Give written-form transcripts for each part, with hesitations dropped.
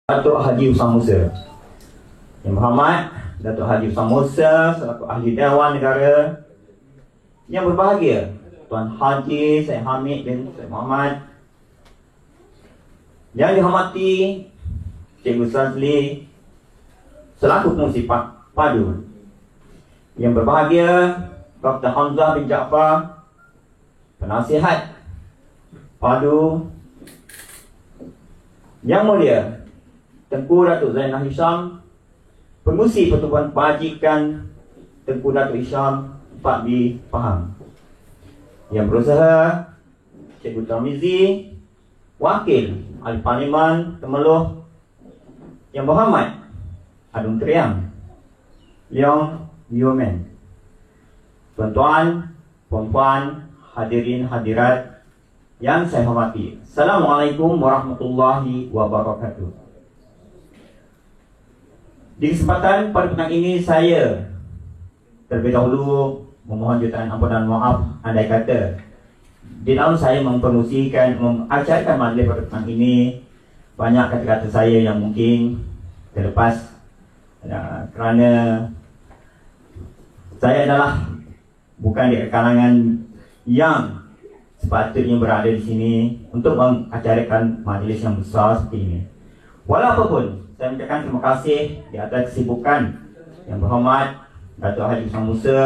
Datuk Haji Usman Musa. Yang Berhormat Datuk Haji Usman Musa selaku Ahli Dewan Negara. Yang berbahagia Tuan Haji Syed Hamid bin Syed Muhammad. Yang dihormati Cikgu Sazli selaku pengurusi padu. Yang berbahagia Dr. Hamzah bin Jaafar, penasihat padu. Yang mulia Tengku Datuk Zainal Hisham, pengurusi Pertubuhan Kebajikan Tengku Datuk Hisham 4B Pahang. Yang berusaha Cikgu Tarmizi, Wakil Ahli Parlimen Temeloh. Yang Berhormat Adun Triang Leong Yomen. Tuan-tuan, puan-puan, hadirin hadirat yang saya hormati, Assalamualaikum warahmatullahi wabarakatuh. Di kesempatan pada petang ini, saya terlebih dahulu memohon jutaan ampun dan maaf andai kata di dalam saya mempromosikan, mengajarkan majlis pada petang ini banyak kata-kata saya yang mungkin terlepas, kerana saya adalah bukan di kalangan yang sepatutnya berada di sini untuk mengajarkan majlis yang besar seperti ini. Walaupun saya mengucapkan terima kasih di atas kesibukan Yang Berhormat Datuk Haji Usman Musa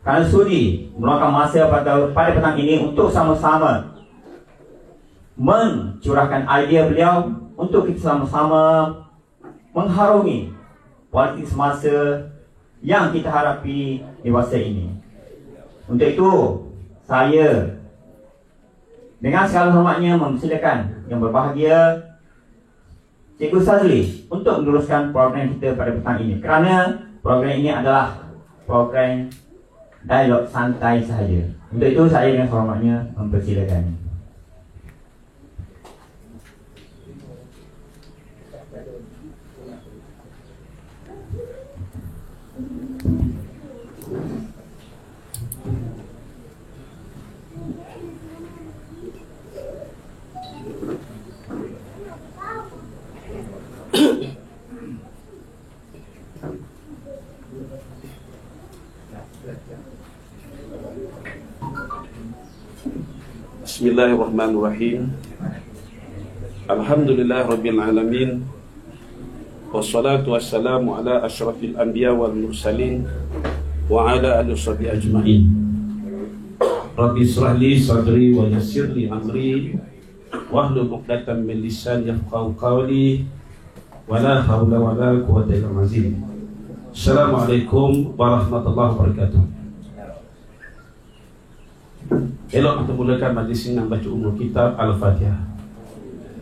kerana sudi meluangkan masa pada petang ini untuk sama-sama mencurahkan idea beliau untuk kita sama-sama mengharungi politik semasa yang kita hadapi di masa ini. Untuk itu, saya dengan segala hormatnya mempersilakan yang berbahagia Cikgu Sazli untuk meneruskan program kita pada petang ini, kerana program ini adalah program dialog santai sahaja. Untuk itu saya dengan hormatnya mempersilakan. Bismillahirrahmanirrahim. Alhamdulillah Rabbil Alamin. Wassalatu wassalamu ala ashrafil anbiya wal mursalin wa ala alihi washabihi ajma'in. Rabbi israh li sadri wa yassir li amri wahlul 'uqdatam min lisani yafqahu qawli wa la hawla wa la quwwata illa billah. Assalamualaikum warahmatullahi wabarakatuh. Elok kita mulakan majlis ini dengan baca umur kitab Al-Fatihah.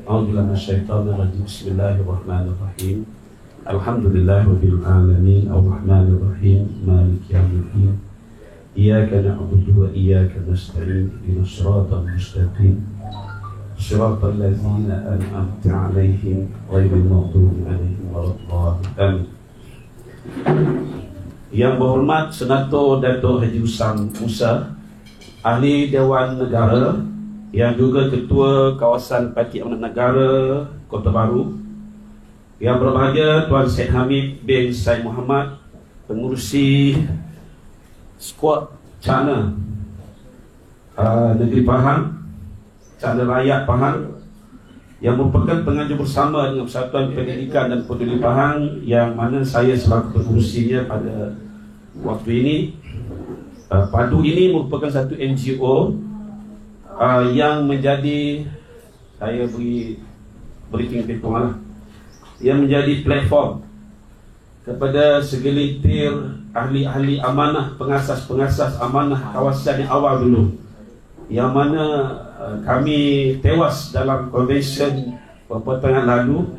A'udzubillahi minasyaitonir rajim. Bismillahirrahmanirrahim. Alhamdulillahirabbil alamin, arrahmanir rahim, maliki yaumiddin. Iyyaka na'budu wa iyyaka nasta'in. Ihdinas siratal mustaqim. Shiratal ladzina an'amta 'alaihim ghairil maghdubi 'alaihim waladdallin. Yang berhormat Senator Datuk Haji Usman Musa, Ahli Dewan Negara yang juga Ketua Kawasan Parti Amanat Negara Kota Baru. Yang berbahagia Tuan Syed Hamid bin Syed Muhammad, pengurusi skuad Cana Negeri Pahang, Cana Rakyat Pahang, yang merupakan pengajar bersama dengan Persatuan Pendidikan dan Peduli Pahang, yang mana saya selaku pengurusinya pada waktu ini. Padu ini merupakan satu NGO yang menjadi, saya beri briefing paper lah, yang menjadi platform kepada segelintir ahli-ahli amanah, pengasas-pengasas amanah kawasan yang awal dulu, yang mana kami tewas dalam konvensyen pertengahan lalu.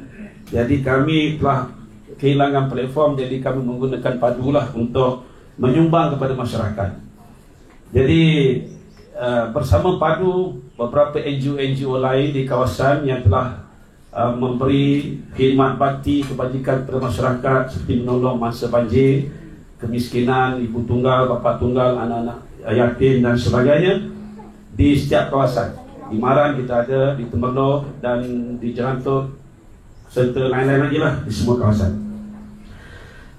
Jadi kami telah kehilangan platform, jadi kami menggunakan padulah untuk menyumbang kepada masyarakat. Jadi bersama padu beberapa NGO lain di kawasan yang telah memberi khidmat bakti kebajikan kepada masyarakat, seperti menolong masa banjir, kemiskinan, ibu tunggal, bapa tunggal, anak-anak yatim dan sebagainya di setiap kawasan. Di Maran kita ada, di Temerloh dan di Jerantut serta lain-lain lagi lah di semua kawasan.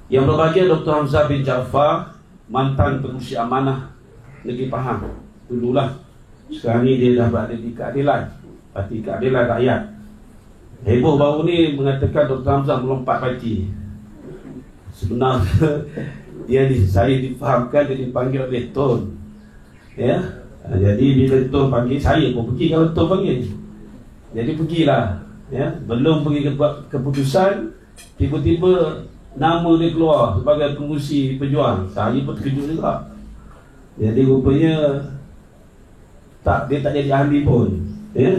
Yang berbahagia Dr. Hamzah bin Jaafar, mantan pengurusi amanah Negeri Pahang dululah. Sekarang ni dia dah berada di Keadilan, Parti Keadilan Rakyat. Heboh baru ni mengatakan Dr. Hamzah melompat parti. Sebenarnya saya difahamkan dia dipanggil oleh Tun, ya. Jadi bila Tun panggil, saya pun pergi kalau Tun panggil. Jadi pergilah, ya. Belum pergi ke keputusan, tiba-tiba nama dia keluar sebagai pengurusi pejuang. Saya pun terkejut juga. Jadi rupanya dia tak jadi ahli pun, ya.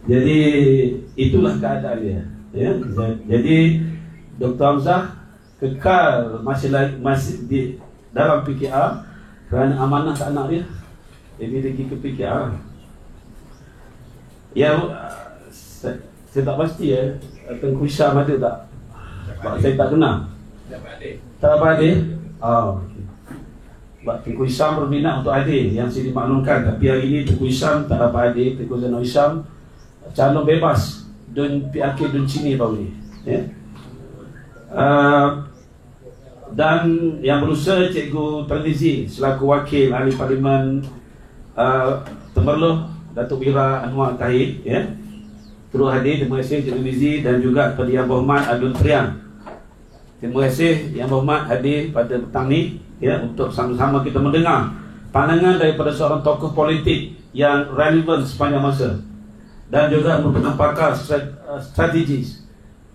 Jadi itulah keadaan dia, ya. Jadi Dr. Hamzah kekal masih di dalam PKR kerana amanah tak nak dia. Jadi dia pergi ke PKR. Ya, saya tak pasti Tengku Syam ada tak? Sebab saya tak kenal. Tak dapat adik? Sebab Tengku Syam berminat untuk adik, yang saya dimaklumkan. Tapi hari ini Tengku Syam tak dapat adik. Tengku Zainal Syam calon bebas Dun PAK Dun Sini baru ni, ya. Dan yang berusaha Cikgu Tarmizi selaku wakil ahli parlimen Temerloh, Datuk Wira Anwar Tahir, ya, turut hadir. Terima kasih Cikgu Tarmizi, dan juga kepada Yang Berhormat Adun Triang. Terima kasih Yang Berhormat hadir pada petang ni, ya, untuk sama-sama kita mendengar pandangan daripada seorang tokoh politik yang relevan sepanjang masa dan juga merupakan pakar strategis.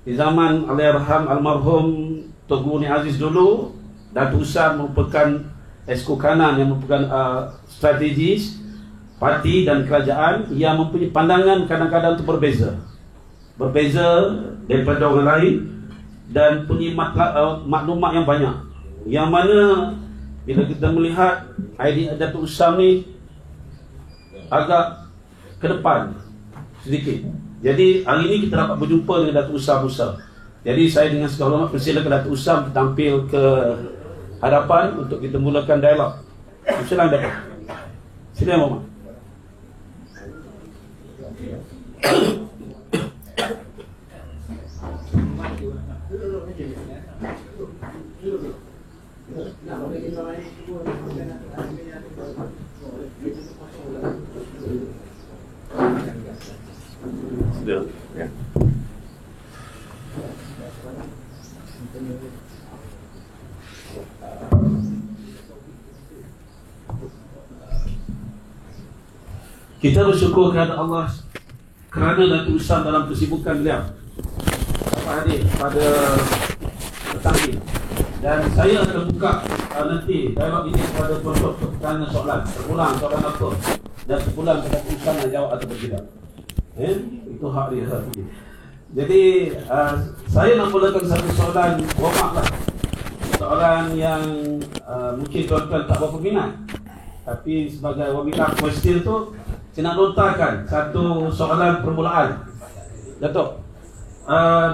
Di zaman almarhum Tok Guru Ni Aziz dulu, Datuk Usam merupakan esko kanan yang merupakan strategis parti dan kerajaan yang mempunyai pandangan kadang-kadang itu berbeza daripada orang lain, dan punya maklumat yang banyak, yang mana bila kita melihat idea Datuk Usam ni agak ke depan sedikit. Jadi hari ini kita dapat berjumpa dengan Datuk Usam Musa. Jadi saya dengan segala hormat persilakan Datuk Usam tampil ke hadapan untuk kita mulakan dialog. Silakan Datuk. Silakan Muhammad. Ya. Kita bersyukur kepada Allah kerana Datuk Usam dalam kesibukan beliau dapat hadir pada petang ini, dan saya akan buka nanti dialog ini kepada penonton pertanyaan soalan terulang, soalan apa, dan sebulan Datuk Usam nak jawab atau tidak. Itu hak dia. Jadi saya nak mulakan satu soalan warm-up lah. Soalan yang mungkin tuan-tuan tak berapa minat, tapi sebagai warm-up question tu saya nak lontarkan satu soalan permulaan. Datuk,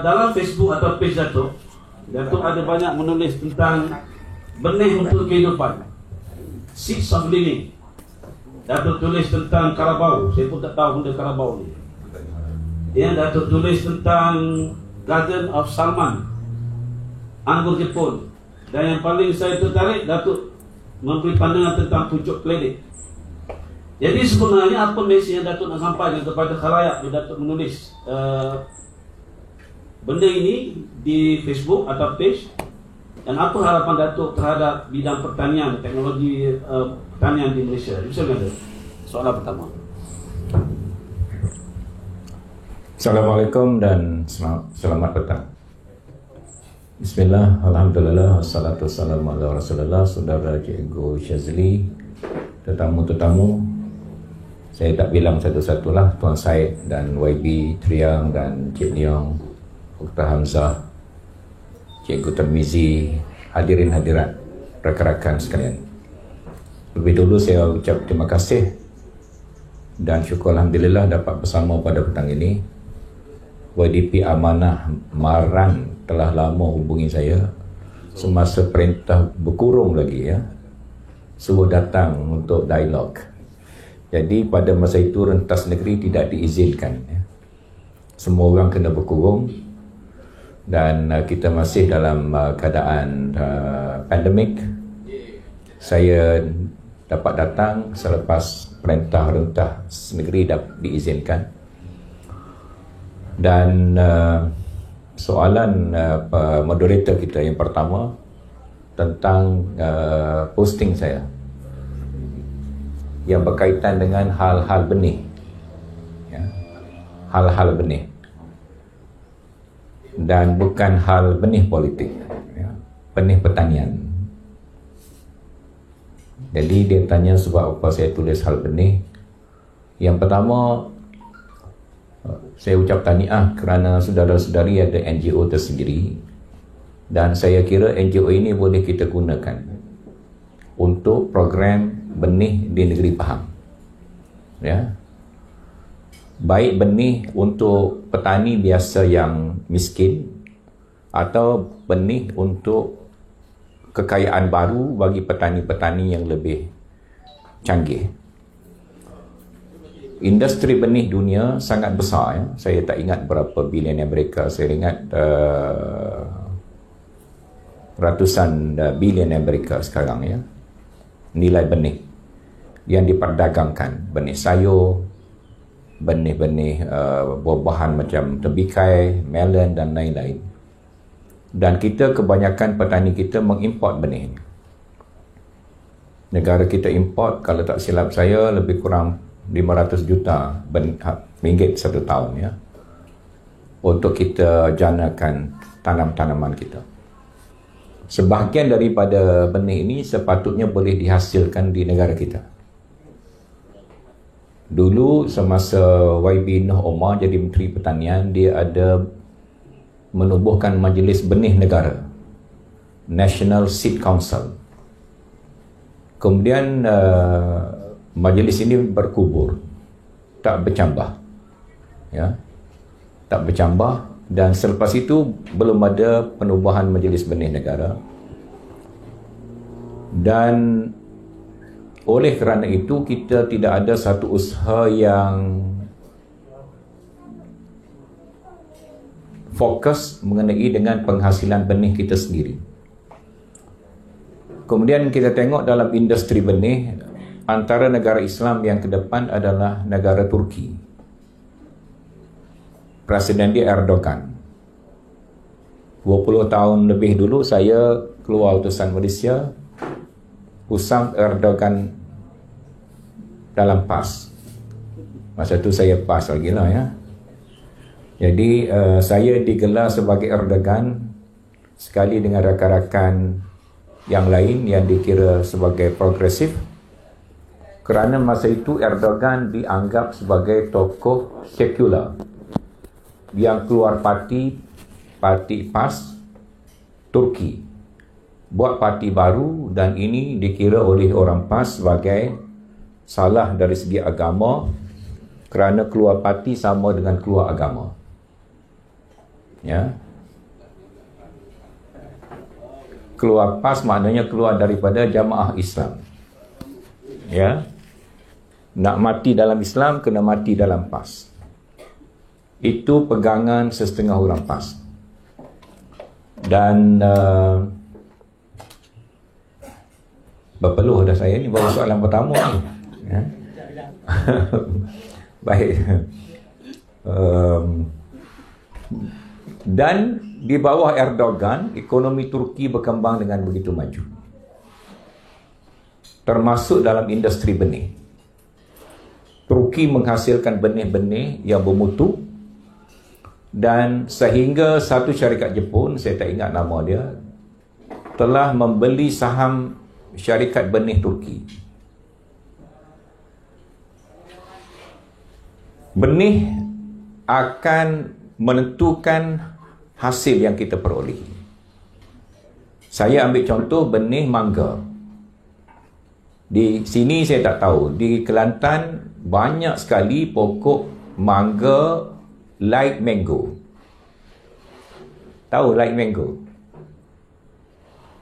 dalam Facebook atau page Datuk ada banyak menulis tentang benih untuk kehidupan, seeds of living. Datuk tulis tentang Karabau, saya pun tak tahu benda Karabau ni. Ya, Datuk tulis tentang Garden of Salman, anggur Jepun. Dan yang paling saya tertarik, Datuk memberi pandangan tentang pucuk keledek. Jadi sebenarnya apa mesej yang Datuk nak sampaikan kepada khalayak bila Datuk menulis benda ini di Facebook atau page, dan apa harapan Datuk terhadap bidang pertanian, teknologi pertanian di Malaysia? Misalnya soalan pertama. Assalamualaikum dan selamat petang. Bismillah, alhamdulillah, wassalatu wassalamu ala rasulullah. Saudara Cikgu Syazli, tetamu-tetamu, saya tak bilang satu-satulah, Tuan Syed dan YB Triang dan Cik Leong, Dr. Hamzah, Cikgu Tarmizi, hadirin hadirat, rakan-rakan sekalian. Lebih dulu saya ucap terima kasih dan syukur alhamdulillah dapat bersama pada petang ini. YDP Amanah Marang telah lama hubungi saya semasa perintah berkurung lagi, ya, suruh datang untuk dialog. Jadi pada masa itu rentas negeri tidak diizinkan, ya. Semua orang kena berkurung dan kita masih dalam keadaan pandemik. Saya dapat datang selepas perintah rentah negeri diizinkan. Dan soalan moderator kita yang pertama tentang posting saya yang berkaitan dengan hal-hal benih, ya, hal-hal benih, dan bukan hal benih politik, ya, benih pertanian. Jadi dia tanya sebab apa saya tulis hal benih. Yang pertama, saya ucap tahniah kerana saudara-saudari ada NGO tersendiri, dan saya kira NGO ini boleh kita gunakan untuk program benih di negeri Pahang, ya. Baik benih untuk petani biasa yang miskin atau benih untuk kekayaan baru bagi petani-petani yang lebih canggih. Industri benih dunia sangat besar, ya. Saya tak ingat berapa bilion Amerika. Saya ingat ratusan bilion Amerika sekarang, ya, nilai benih yang diperdagangkan. Benih sayur, benih-benih buah-buahan macam tebikai, melon dan lain-lain. Dan kita, kebanyakan petani kita mengimport benih ini. Negara kita import, kalau tak silap saya, lebih kurang 500 juta ringgit satu tahun, ya, untuk kita janakan tanam-tanaman kita. Sebahagian daripada benih ini sepatutnya boleh dihasilkan di negara kita. Dulu semasa YB Noh Omar jadi Menteri Pertanian, dia ada menubuhkan Majlis Benih Negara, National Seed Council. Kemudian majlis ini berkubur, tak bercambah, ya, tak bercambah. Dan selepas itu belum ada penubuhan Majlis Benih Negara. Dan oleh kerana itu kita tidak ada satu usaha yang fokus mengenai dengan penghasilan benih kita sendiri. Kemudian kita tengok dalam industri benih, antara negara Islam yang ke depan adalah negara Turki. Presiden dia Erdogan. 20 tahun lebih dulu saya keluar utusan Malaysia, usang Erdogan dalam PAS. Masa tu saya PAS lagi lah, ya. Jadi saya digelar sebagai Erdogan sekali dengan rakan-rakan yang lain yang dikira sebagai progresif, kerana masa itu Erdogan dianggap sebagai tokoh sekular yang keluar parti PAS Turki, buat parti baru, dan ini dikira oleh orang PAS sebagai salah dari segi agama, kerana keluar parti sama dengan keluar agama, ya. Keluar PAS maknanya keluar daripada jamaah Islam, ya. Nak mati dalam Islam, kena mati dalam PAS. Itu pegangan setengah orang PAS. Dan berpeluh dah saya ni, baru soalan pertama ni, ya. Baik. Dan di bawah Erdogan, ekonomi Turki berkembang dengan begitu maju, termasuk dalam industri benih. Turki menghasilkan benih-benih yang bermutu, dan sehingga satu syarikat Jepun, saya tak ingat nama dia, telah membeli saham syarikat benih Turki. Benih akan menentukan hasil yang kita peroleh. Saya ambil contoh benih mangga. Di sini saya tak tahu, di Kelantan banyak sekali pokok mangga light mango. Tahu light mango?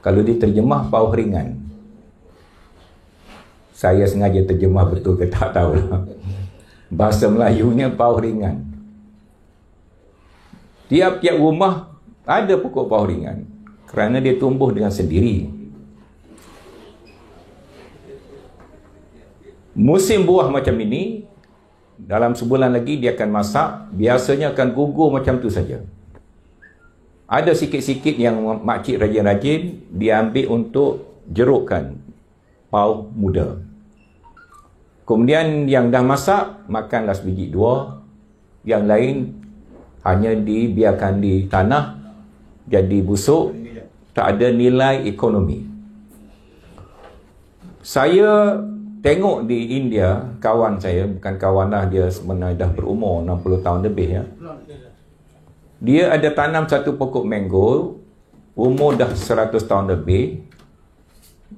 Kalau diterjemah pauh ringan. Saya sengaja terjemah betul ke tak tahu lah. Bahasa Melayunya pauh ringan. Tiap-tiap rumah Ada pokok paruh ringan kerana dia tumbuh dengan sendiri. Musim buah macam ini, dalam sebulan lagi dia akan masak, biasanya akan gugur macam tu saja. Ada sikit-sikit yang makcik rajin-rajin dia ambil untuk jerukkan paruh muda. Kemudian yang dah masak, makanlah sebiji dua. Yang lain hanya dibiarkan di tanah, jadi busuk, tak ada nilai ekonomi. Saya tengok di India, kawan saya, bukan kawan lah, dia sebenarnya dah berumur 60 tahun lebih ya. Dia ada tanam satu pokok mango, umur dah 100 tahun lebih.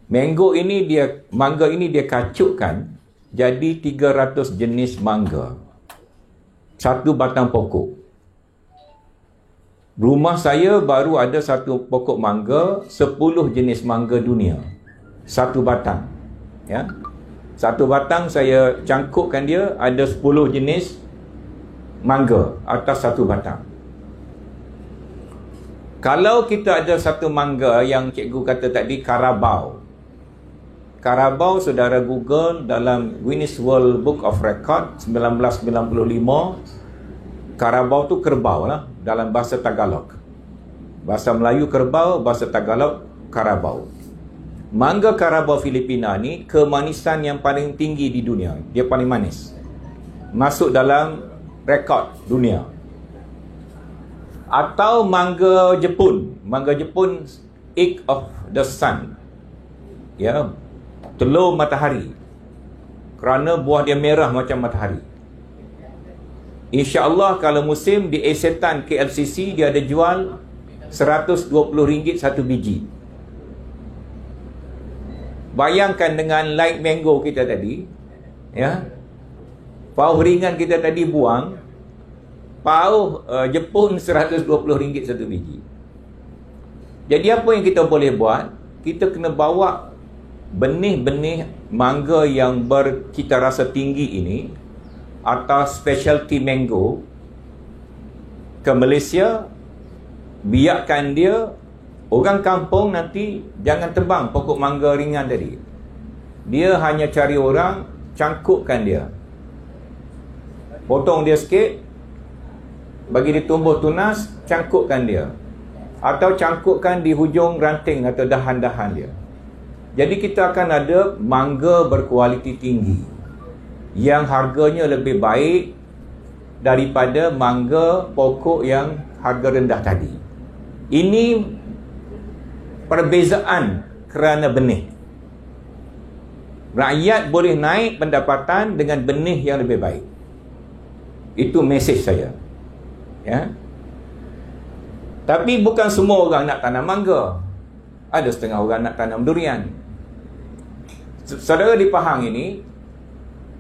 Mangga ini dia kacukkan jadi 300 jenis mangga. Satu batang pokok. Rumah saya baru ada satu pokok mangga, 10 jenis mangga dunia. Satu batang. Ya. Satu batang saya cangkukkan dia ada 10 jenis mangga atas satu batang. Kalau kita ada satu mangga yang cikgu kata tadi, Carabao. Carabao, saudara Google dalam Guinness World Book of Record 1995. Carabao tu kerbau lah dalam bahasa Tagalog. Bahasa Melayu kerbau, bahasa Tagalog Carabao. Mangga Carabao Filipina ni kemanisan yang paling tinggi di dunia. Dia paling manis. Masuk dalam rekod dunia. Atau mangga Jepun. Mangga Jepun, egg of the sun. Ya, telur matahari. Kerana buah dia merah macam matahari. InsyaAllah kalau musim di Isetan KLCC dia ada jual RM120 satu biji. Bayangkan dengan light mango kita tadi, ya, paruh ringan kita tadi buang, paruh Jepun RM120 satu biji. Jadi apa yang kita boleh buat? Kita kena bawa benih-benih mangga yang bercita rasa tinggi ini atau specialty mango ke Malaysia, biarkan dia. Orang kampung nanti jangan tebang pokok mangga ringan tadi. Dia hanya cari orang, cangkukkan dia. Potong dia sikit, bagi dia tumbuh tunas, cangkukkan dia. Atau cangkukkan di hujung ranting atau dahan-dahan dia. Jadi kita akan ada mangga berkualiti tinggi yang harganya lebih baik daripada mangga pokok yang harga rendah tadi. Ini perbezaan kerana benih. Rakyat boleh naik pendapatan dengan benih yang lebih baik. Itu mesej saya. Ya. Tapi bukan semua orang nak tanam mangga. Ada setengah orang nak tanam durian. Saudara di Pahang ini,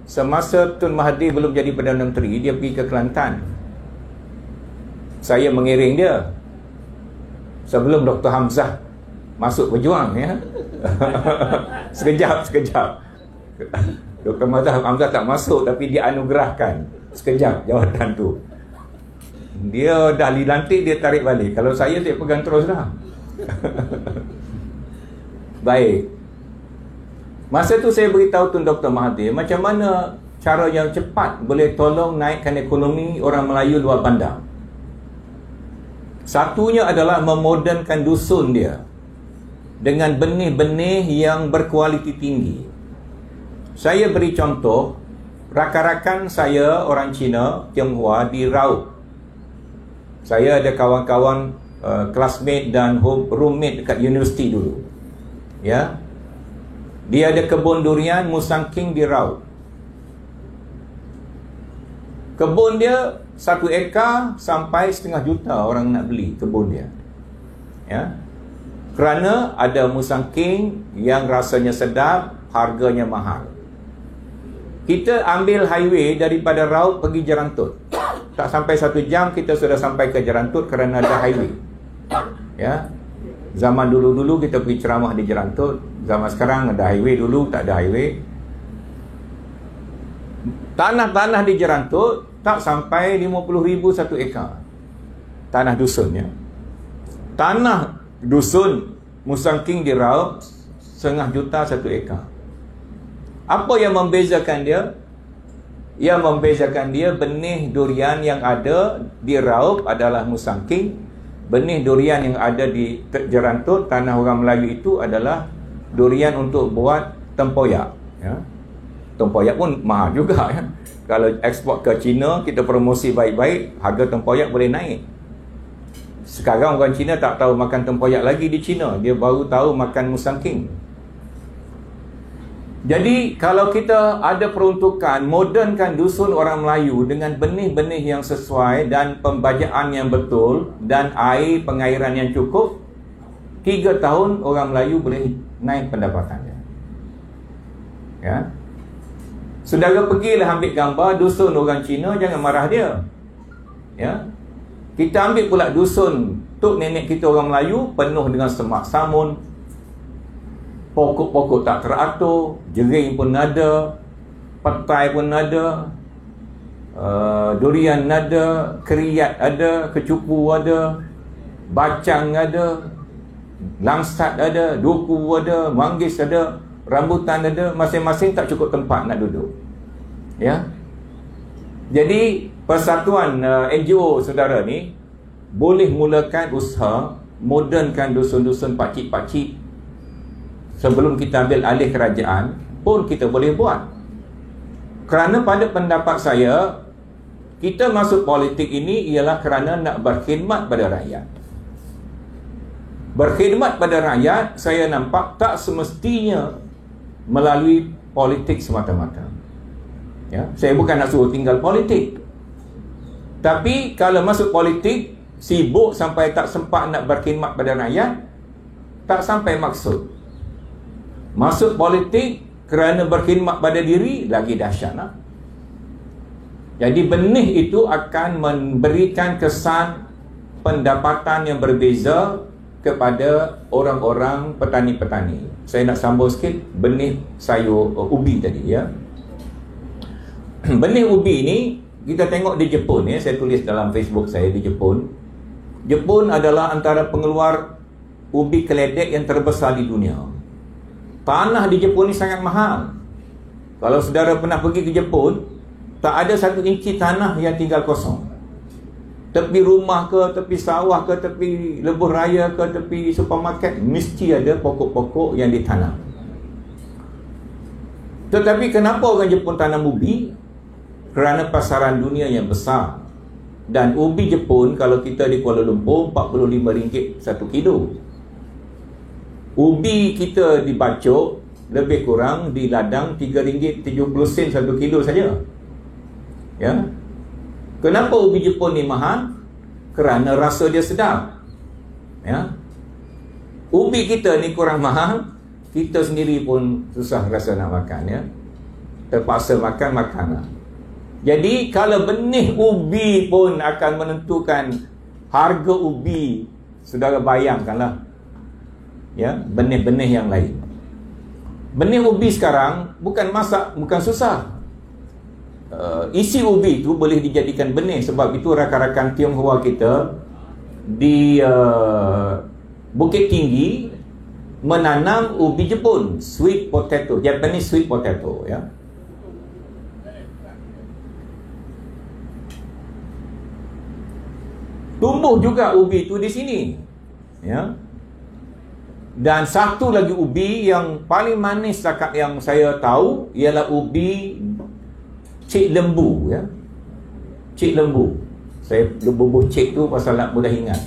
semasa Tun Mahathir belum jadi Perdana Menteri, dia pergi ke Kelantan. Saya mengiring dia sebelum Dr. Hamzah masuk berjuang, ya. Sekejap. Dr. Hamzah tak masuk, tapi dia anugerahkan sekejap jawatan tu. Dia dah dilantik, dia tarik balik. Kalau saya pegang terus dah. Baik. Masa tu saya beritahu Tun Dr. Mahathir macam mana cara yang cepat boleh tolong naikkan ekonomi orang Melayu luar bandar. Satunya adalah memodernkan dusun dia dengan benih-benih yang berkualiti tinggi. Saya beri contoh, rakan-rakan saya orang Cina, Tionghoa di Raub. Saya ada kawan-kawan classmate dan roommate dekat universiti dulu. Ya. Dia ada kebun durian Musang King di Raub. Kebun dia 1 ekar sampai setengah juta orang nak beli kebun dia. Ya. Kerana ada Musang King yang rasanya sedap, harganya mahal. Kita ambil highway daripada Raub pergi Jerantut. Tak sampai 1 jam kita sudah sampai ke Jerantut kerana ada highway. Ya. Zaman dulu-dulu kita pergi ceramah di Jerantut. Zaman sekarang ada highway, dulu tak ada highway. Tanah-tanah di Jerantut tak sampai 50,000 1 ekar. Tanah dusun, ya. Tanah dusun Musang King diraup 1,5 juta 1 ekar. Apa yang membezakan dia? Yang membezakan dia, benih durian yang ada di Raup adalah Musang King. Benih durian yang ada di Jerantut, tanah orang Melayu itu adalah durian untuk buat tempoyak, ya. Tempoyak pun mahal juga, ya. Kalau ekspor ke China, kita promosi baik-baik, harga tempoyak boleh naik. Sekarang orang Cina tak tahu makan tempoyak lagi di China, dia baru tahu makan Musang King. Jadi kalau kita ada peruntukan modernkan dusun orang Melayu dengan benih-benih yang sesuai dan pembajaan yang betul dan air pengairan yang cukup, 3 tahun orang Melayu boleh naik pendapatannya. Ya. Saudara pergilah ambil gambar dusun orang Cina, jangan marah dia. Ya. Kita ambil pula dusun tok nenek kita orang Melayu, penuh dengan semak samun, pokok-pokok tak teratur, jering pun ada, petai pun ada, durian ada, keriat ada, kecupu ada, bacang ada, langsat ada, duku ada, manggis ada, rambutan ada, masing-masing tak cukup tempat nak duduk. Ya. Jadi persatuan NGO saudara ni boleh mulakan usaha modernkan dusun-dusun pakcik-pakcik. Sebelum kita ambil alih kerajaan pun kita boleh buat. Kerana pada pendapat saya, kita masuk politik ini ialah kerana nak berkhidmat pada rakyat. Berkhidmat pada rakyat, saya nampak tak semestinya melalui politik semata-mata. Ya, saya bukan nak suruh tinggal politik. Tapi kalau masuk politik, sibuk sampai tak sempat nak berkhidmat pada rakyat, tak sampai maksud. Masuk politik kerana berkhidmat pada diri, lagi dahsyat lah. Jadi benih itu akan memberikan kesan pendapatan yang berbeza kepada orang-orang petani-petani. Saya nak sambung sikit benih sayur ubi tadi, ya. Benih ubi ni kita tengok di Jepun, ya. Saya tulis dalam Facebook saya di Jepun. Jepun adalah antara pengeluar ubi keledek yang terbesar di dunia. Tanah di Jepun ni sangat mahal. Kalau saudara pernah pergi ke Jepun, tak ada 1 inci tanah yang tinggal kosong. Tepi rumah ke, tepi sawah ke, tepi lebuh raya ke, tepi supermarket, mesti ada pokok-pokok yang ditanam. Tetapi kenapa orang Jepun tanam ubi? Kerana pasaran dunia yang besar. Dan ubi Jepun, kalau kita di Kuala Lumpur, RM45 1 kilo. Ubi kita di Bacok lebih kurang di ladang RM3.70 1 kilo saja. Ya. Kenapa ubi Jepun ni mahal? Kerana rasa dia sedap. Ya. Ubi kita ni kurang mahal, kita sendiri pun susah rasa nak makan, ya. Terpaksa makan lah. Jadi kalau benih ubi pun akan menentukan harga ubi, saudara bayangkanlah. Ya, benih-benih yang lain. Benih ubi sekarang bukan susah. Isi ubi itu boleh dijadikan benih. Sebab itu rakan-rakan Tionghoa kita di Bukit Tinggi menanam ubi Jepun, sweet potato, Japanese sweet potato, ya. Tumbuh juga ubi itu di sini, ya. Dan satu lagi ubi yang paling manis setakat yang saya tahu ialah ubi Cik Lembu, ya. Cik Lembu. Saya bubuh cik tu pasal nak mudah ingat.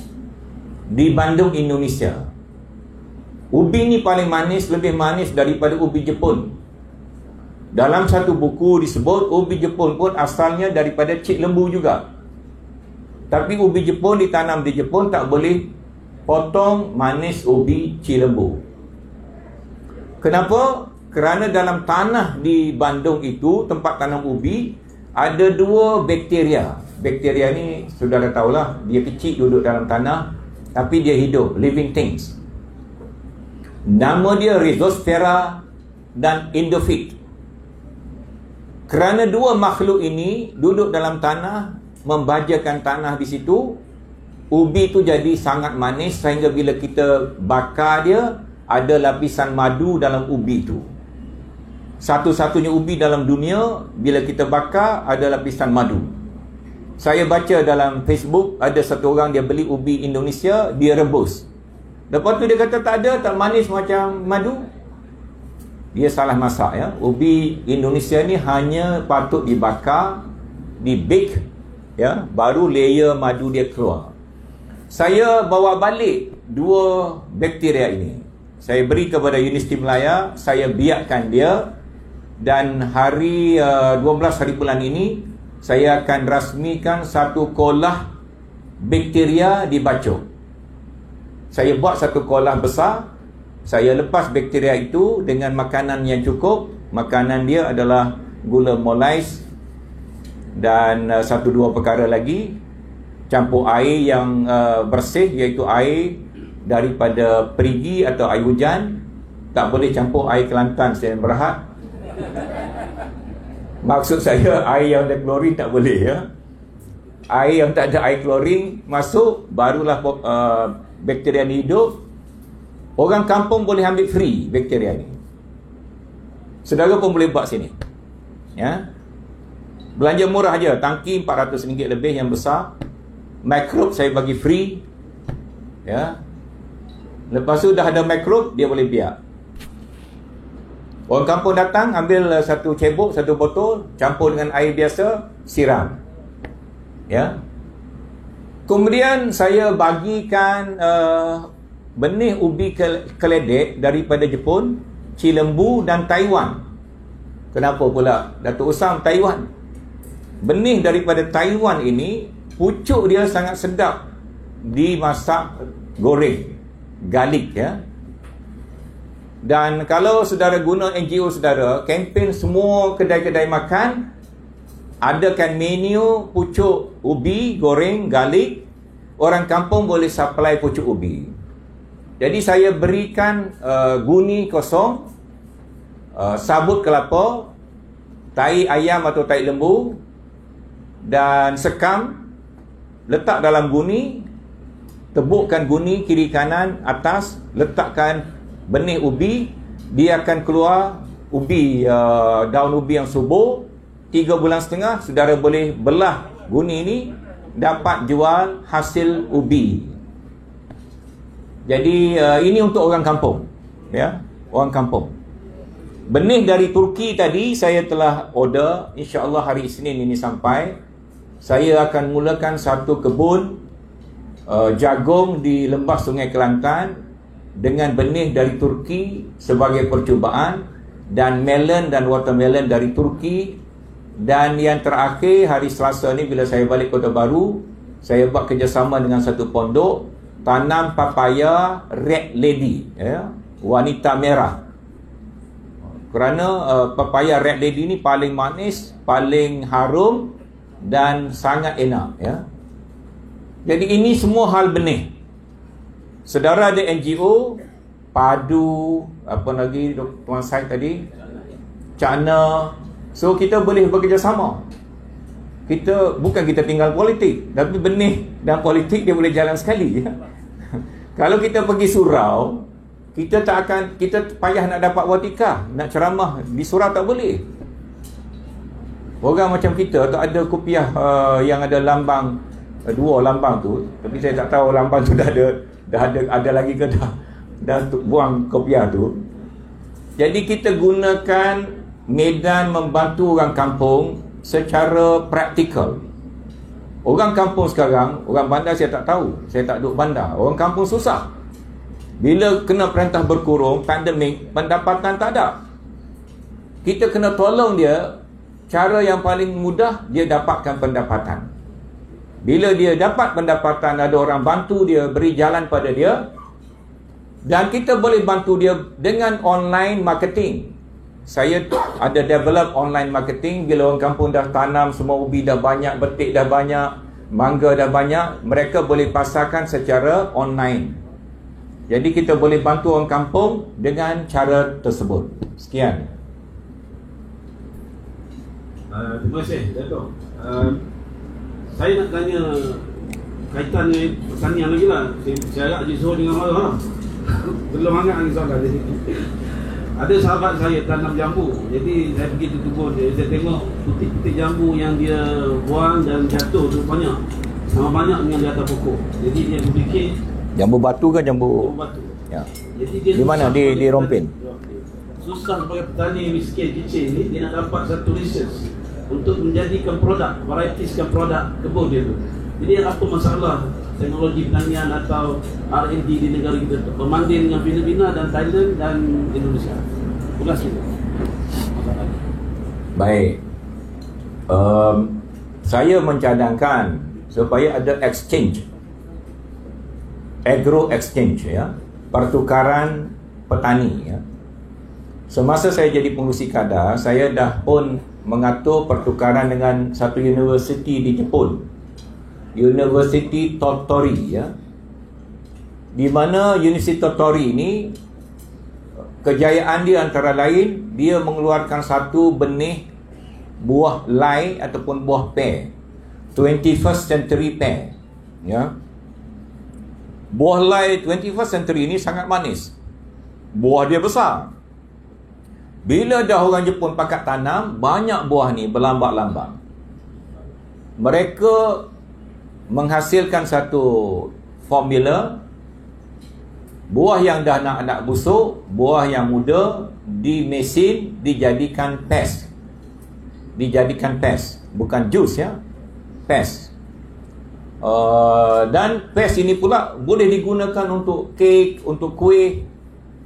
Di Bandung, Indonesia. Ubi ni paling manis, lebih manis daripada ubi Jepun. Dalam satu buku disebut ubi Jepun pun asalnya daripada Cik Lembu juga. Tapi ubi Jepun ditanam di Jepun tak boleh potong manis ubi Cik Lembu. Kenapa? Kerana dalam tanah di Bandung itu, tempat tanam ubi, ada 2 bakteria. Bakteria ni saudara tahulah, dia kecil duduk dalam tanah, tapi dia hidup, living things. Nama dia Rhizosphaera dan Endophyte. Kerana 2 makhluk ini duduk dalam tanah, membajakan tanah di situ, ubi tu jadi sangat manis sehingga bila kita bakar dia, ada lapisan madu dalam ubi tu. Satu-satunya ubi dalam dunia, bila kita bakar ada lapisan madu. Saya baca dalam Facebook, ada satu orang dia beli ubi Indonesia, dia rebus. Lepas tu dia kata tak ada, tak manis macam madu. Dia salah masak ya. Ubi Indonesia ni hanya patut dibakar, di bake ya, baru layer madu dia keluar. Saya bawa balik 2 bakteria ini. Saya beri kepada Universiti Melaya, saya biarkan dia, dan hari 12 hari bulan ini saya akan rasmikan satu kolah bakteria di Bacok. Saya buat satu kolah besar, saya lepas bakteria itu dengan makanan yang cukup. Makanan dia adalah gula molais dan 1-2 perkara lagi, campur air yang bersih, iaitu air daripada perigi atau air hujan. Tak boleh campur air Kelantan secara berhad. Maksud saya air yang ada klorin tak boleh ya. Air yang tak ada air klorin masuk, barulah bakteria ni hidup. Orang kampung boleh ambil free bakteria ni. Saudara pun boleh buat sini ya. Belanja murah aja, tangki RM400 lebih yang besar. Mikrob saya bagi free ya. Lepas tu dah ada mikrob, dia boleh biar. Orang kampung datang, ambil satu cebok, satu botol, campur dengan air biasa, siram ya. Kemudian saya bagikan benih ubi keledek daripada Jepun, Cilembu dan Taiwan. Kenapa pula Datuk Usam Taiwan? Benih daripada Taiwan ini, pucuk dia sangat sedap dimasak goreng garlic ya. Dan kalau saudara guna NGO saudara, kempen semua kedai-kedai makan adakan menu pucuk ubi goreng garlic. Orang kampung boleh supply pucuk ubi. Jadi saya berikan guni kosong, sabut kelapa, tai ayam atau tai lembu, dan sekam. Letak dalam guni, tebukkan guni kiri kanan atas, letakkan benih ubi. Dia akan keluar ubi, daun ubi yang subur. 3 bulan setengah saudara boleh belah guni ini, dapat jual hasil ubi. Jadi ini untuk orang kampung ya, orang kampung. Benih dari Turki tadi saya telah order, insya-Allah hari Isnin ini sampai. Saya akan mulakan satu kebun jagung di lembah Sungai Kelantan dengan benih dari Turki sebagai percubaan, dan melon dan watermelon dari Turki. Dan yang terakhir hari Selasa ni bila saya balik Kota Baru, saya buat kerjasama dengan satu pondok tanam papaya Red Lady ya, wanita merah. Kerana papaya Red Lady ni paling manis, paling harum dan sangat enak ya. Jadi ini semua hal benih. Saudara ada NGO, padu, apa lagi Tuan Syed tadi, Cana. So kita boleh bekerjasama. Bukan kita tinggal politik, tapi benih dan politik dia boleh jalan sekali ya. Kalau kita pergi surau, kita payah nak dapat watikah, nak ceramah di surau tak boleh. Orang macam kita tak ada kopiah yang ada lambang, 2 lambang tu, tapi saya tak tahu lambang tu dah ada lagi ke dah buang kopiah tu. Jadi kita gunakan medan membantu orang kampung secara praktikal. Orang kampung sekarang, orang bandar saya tak tahu, saya tak duduk bandar. Orang kampung susah. Bila kena perintah berkurung, pandemik, pendapatan tak ada. Kita kena tolong dia. Cara yang paling mudah, dia dapatkan pendapatan. Bila dia dapat pendapatan, ada orang bantu dia, beri jalan pada dia. Dan kita boleh bantu dia dengan online marketing. Saya ada develop online marketing. Bila orang kampung dah tanam semua ubi dah banyak, betik dah banyak, mangga dah banyak, mereka boleh pasarkan secara online. Jadi kita boleh bantu orang kampung dengan cara tersebut. Sekian. Terima kasih Dato'. Saya nak tanya kaitan dengan pertanian lagi lah. Saya agak jisuh dengan marah lah. Belum hangat lagi soalan dia. Ada sahabat saya tanam jambu. Jadi saya pergi ke kebun dia. Saya tengok putik-putik jambu yang dia buang dan jatuh tu banyak. Sama banyak dengan di atas pokok. Jadi dia berfikir Jambu batu ke jambu? batu. Ya. Jadi dia Di mana? susah Di Rompin? Susah sebagai petani miskin kecil ni, dia nak dapat satu research untuk menjadikan produk, varietiskan produk kebun dia tu. Jadi apa masalah teknologi pertanian atau R&D di negara kita tu, berbanding dengan Filipina dan Thailand dan Indonesia? Ulas itu. Baik. Saya mencadangkan supaya ada exchange, agro exchange, ya, pertukaran petani, ya. Semasa saya jadi pengurusi kadar, saya dah pun mengatur pertukaran dengan satu universiti di Jepun, University Tottori, ya. Di mana University Tottori ini kejayaan dia antara lain dia mengeluarkan satu benih buah lai ataupun buah pear, 21st century pear, ya. Buah lai 21st century ini sangat manis. Buah dia besar. Bila dah orang Jepun pakat tanam, banyak buah ni berlambak-lambak. Mereka menghasilkan satu formula, buah yang dah nak busuk, buah yang muda di mesin dijadikan paste. Dijadikan paste, bukan jus, ya. Paste. Dan paste ini pula boleh digunakan untuk kek, untuk kuih.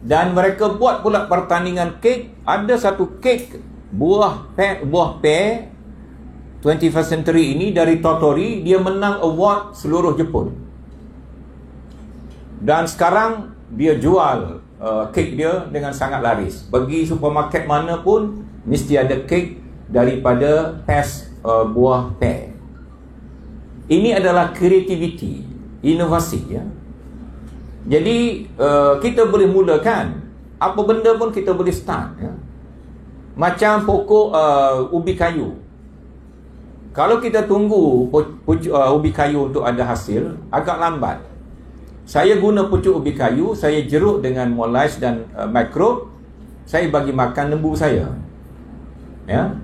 Dan mereka buat pula pertandingan kek. Ada satu kek buah pear 21st century ini dari Tottori, dia menang award seluruh Jepun. Dan sekarang dia jual kek dia dengan sangat laris. Pergi supermarket mana pun mesti ada kek daripada paste buah pear. Ini adalah kreativiti, inovasi, ya. Jadi kita boleh mulakan apa benda pun, kita boleh start, ya. Macam pokok ubi kayu. Kalau kita tunggu ubi kayu untuk ada hasil, agak lambat. Saya guna pucuk ubi kayu, saya jeruk dengan molais dan mikrob, saya bagi makan lembu saya, ya.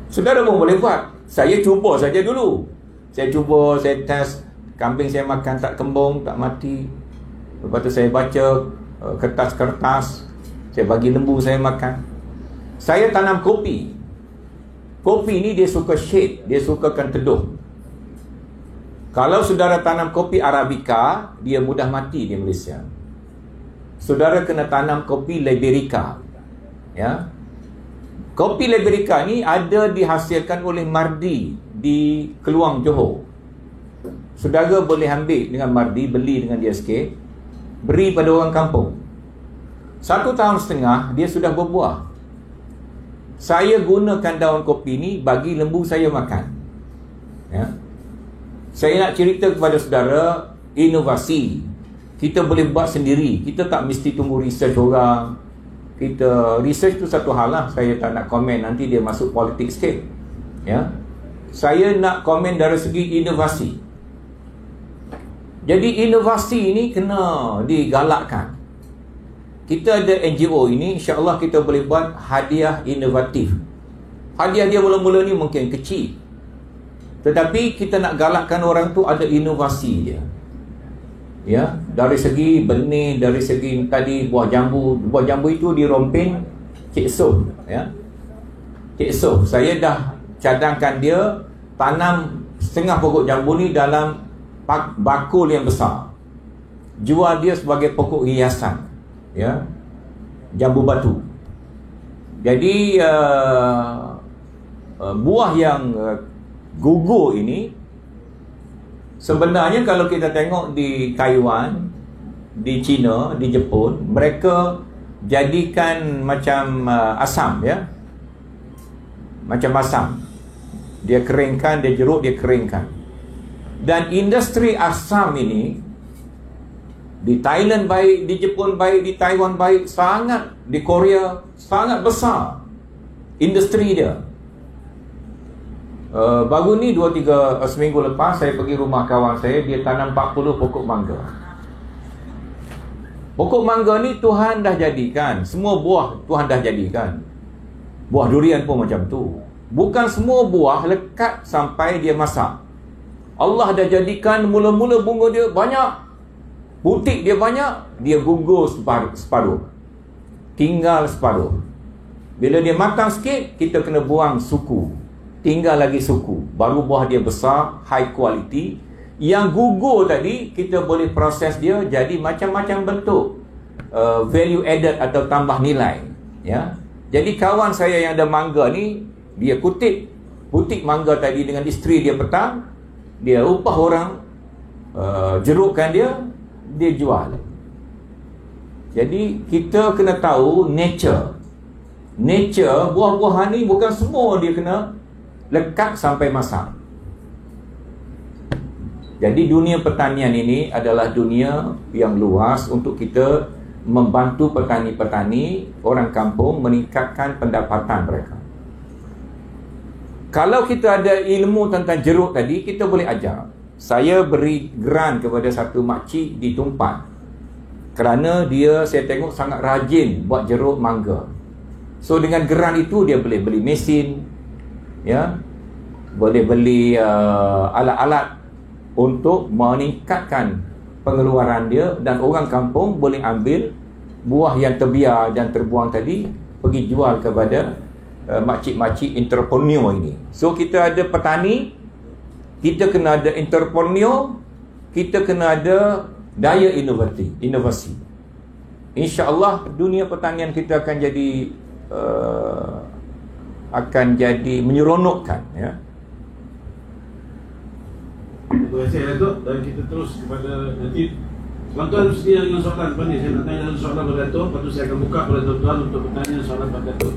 Saudara pun boleh buat. Saya cuba saja dulu. Saya cuba, saya test. Kambing saya makan tak kembung, tak mati. Lepas tu saya baca kertas-kertas, saya bagi lembu saya makan. Saya tanam kopi. Kopi ni dia suka shade, dia sukakan teduh. Kalau saudara tanam kopi Arabica, dia mudah mati di Malaysia. Saudara kena tanam kopi Liberica, ya. Kopi Liberica ni ada dihasilkan oleh Mardi di Keluang, Johor. Saudara boleh ambil dengan Mardi, beli dengan dia sikit, beri pada orang kampung. 1 tahun setengah dia sudah berbuah. Saya gunakan daun kopi ni bagi lembu saya makan, ya. Saya nak cerita kepada saudara, inovasi kita boleh buat sendiri. Kita tak mesti tunggu research orang. Kita research tu satu hal lah. Saya tak nak komen, nanti dia masuk politik sikit, ya. Saya nak komen dari segi inovasi. Jadi inovasi ini kena digalakkan. Kita ada NGO ini, insya-Allah kita boleh buat hadiah inovatif. Hadiah dia mula-mula ni mungkin kecil, tetapi kita nak galakkan orang tu ada inovasi dia, ya. Dari segi benih, dari segi tadi buah jambu. Buah jambu itu di Rompin Cik Soh, ya. Cik Soh, saya dah cadangkan dia tanam setengah pokok jambu ni dalam bakul yang besar. Jual dia sebagai pokok hiasan, ya. Jambu batu. Jadi buah yang gugur ini sebenarnya kalau kita tengok di Taiwan, di China, di Jepun, mereka jadikan macam asam, ya. Macam asam. Dia keringkan, dia jeruk, dia keringkan. Dan industri asam ini di Thailand baik, di Jepun baik, di Taiwan baik, sangat, di Korea sangat besar industri dia. Baru ni 2-3 seminggu lepas saya pergi rumah kawan saya, dia tanam 40 pokok mangga. Pokok mangga ni Tuhan dah jadikan, semua buah Tuhan dah jadikan. Buah durian pun macam tu. Bukan semua buah lekat sampai dia masak. Allah dah jadikan mula-mula bunga dia banyak, butik dia banyak, dia gugur separuh, tinggal separuh. Bila dia matang sikit, kita kena buang suku, tinggal lagi suku. Baru buah dia besar, high quality. Yang gugur tadi, kita boleh proses dia jadi macam-macam bentuk, value added atau tambah nilai, ya. Jadi kawan saya yang ada mangga ni, dia kutip butik mangga tadi dengan isteri dia petang, dia upah orang, jerukkan dia jual. Jadi kita kena tahu nature buah-buahan ni bukan semua dia kena lekat sampai masak. Jadi dunia pertanian ini adalah dunia yang luas untuk kita membantu petani-petani orang kampung meningkatkan pendapatan mereka. Kalau kita ada ilmu tentang jeruk tadi, kita boleh ajar. Saya beri grant kepada satu makcik di Tumpat, kerana dia saya tengok sangat rajin buat jeruk mangga. So dengan grant itu dia boleh beli mesin, ya, boleh beli alat-alat untuk meningkatkan pengeluaran dia, dan orang kampung boleh ambil buah yang terbiar dan terbuang tadi pergi jual kepada makcik-makcik entrepreneur ini. So kita ada petani, kita kena ada entrepreneur, kita kena ada daya inovasi. InsyaAllah dunia pertanian kita akan jadi menyeronokkan, ya. Terima kasih Datuk, dan kita terus kepada nanti tuan-tuan sedia dengan soalan. Lepas ni saya nak tanya soalan kepada Datuk, lepas tu saya akan buka kepada tuan-tuan untuk bertanya soalan kepada Datuk.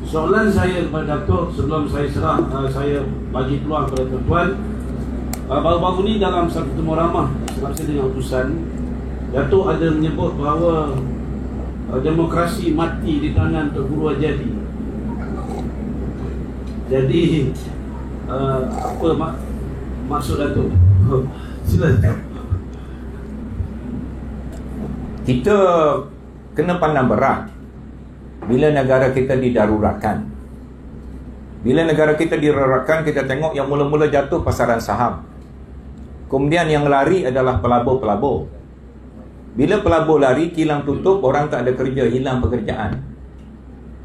Soalan saya kepada Datuk sebelum saya serah, saya bagi peluang kepada tuan-tuan. Baru-baru ni dalam satu temu ramah selama dengan utusan, Datuk ada menyebut bahawa demokrasi mati di tangan Tok Guru Hajadi. Jadi apa maksud Datuk? Silakan. Kita kena pandang berat bila negara kita didaruratkan. Bila negara kita didaruratkan, kita tengok yang mula-mula jatuh pasaran saham. Kemudian yang lari adalah pelabur-pelabur. Bila pelabur lari, kilang tutup, orang tak ada kerja, hilang pekerjaan.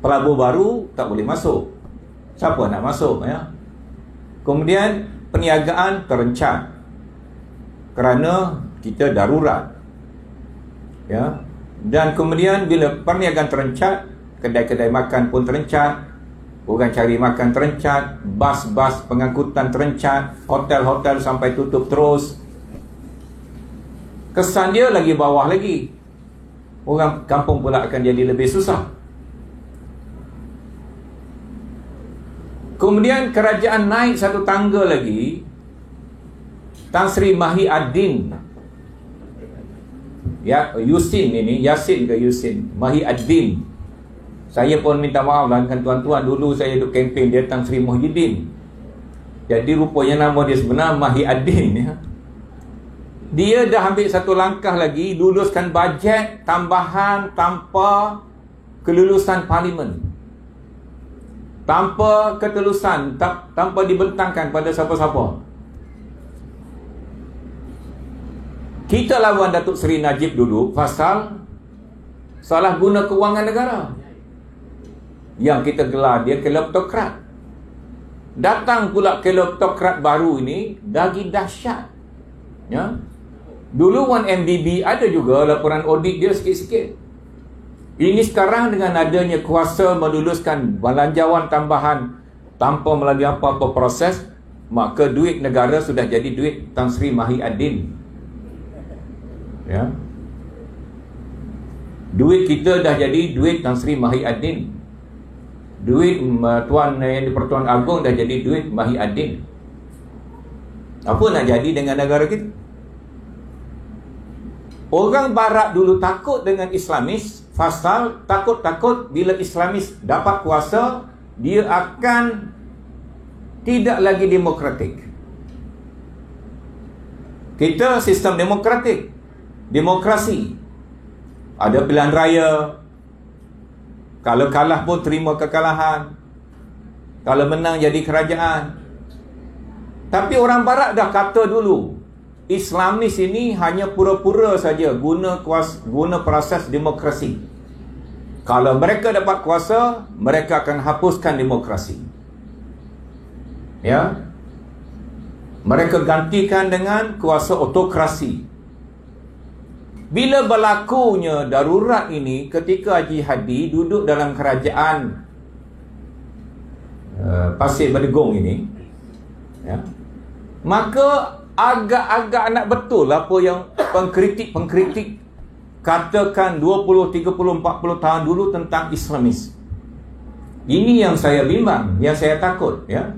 Pelabur baru tak boleh masuk. Siapa nak masuk, ya? Kemudian perniagaan terencat kerana kita darurat, ya. Dan kemudian bila perniagaan terencat, kedai-kedai makan pun terencat, orang cari makan terencat, bas-bas pengangkutan terencat, hotel-hotel sampai tutup terus. Kesan dia lagi bawah lagi. Orang kampung pula akan jadi lebih susah. Kemudian kerajaan naik satu tangga lagi. Tan Sri Mahi Ad-Din, ya, Yasin ke Yusin Mahi Ad-Din. Saya pun minta maaf lah dengan tuan-tuan, dulu saya duduk kempen dia Tan Sri Muhyiddin. Jadi rupanya nama dia sebenar Mahi Ad-Din, ya. Dia dah ambil satu langkah lagi, luluskan bajet tambahan tanpa kelulusan parlimen, tanpa ketelusan, tanpa dibentangkan pada siapa-siapa. Kita lawan Datuk Seri Najib dulu pasal salah guna kewangan negara, yang kita gelar dia kleptokrat. Datang pula kleptokrat baru ini lagi dahsyat, ya. Dulu 1MDB ada juga laporan audit dia sikit-sikit. Ini sekarang dengan adanya kuasa meluluskan belanjawan tambahan tanpa melalui apa-apa proses, maka duit negara sudah jadi duit Tan Sri Mahi Ad-Din, ya. Duit kita dah jadi duit Tan Sri Mahi Ad-Din. Duit Tuan yang di Pertuan Agong dah jadi duit Mahi Ad-Din. Apa nak jadi dengan negara kita? Orang barat dulu takut dengan Islamis, pasal takut-takut bila Islamis dapat kuasa, dia akan tidak lagi demokratik. Kita sistem demokratik, demokrasi. Ada pilihan raya. Kalau kalah pun terima kekalahan. Kalau menang jadi kerajaan. Tapi orang barat dah kata dulu, Islamis ini hanya pura-pura saja guna proses demokrasi. Kalau mereka dapat kuasa, mereka akan hapuskan demokrasi. Ya. Mereka gantikan dengan kuasa otokrasi. Bila berlakunya darurat ini ketika Haji Hadi duduk dalam kerajaan Pasir Bedegong ini, ya, maka agak-agak nak betul apa yang pengkritik katakan 20, 30, 40 tahun dulu tentang Islamis. Ini yang saya bimbang, yang saya takut, ya.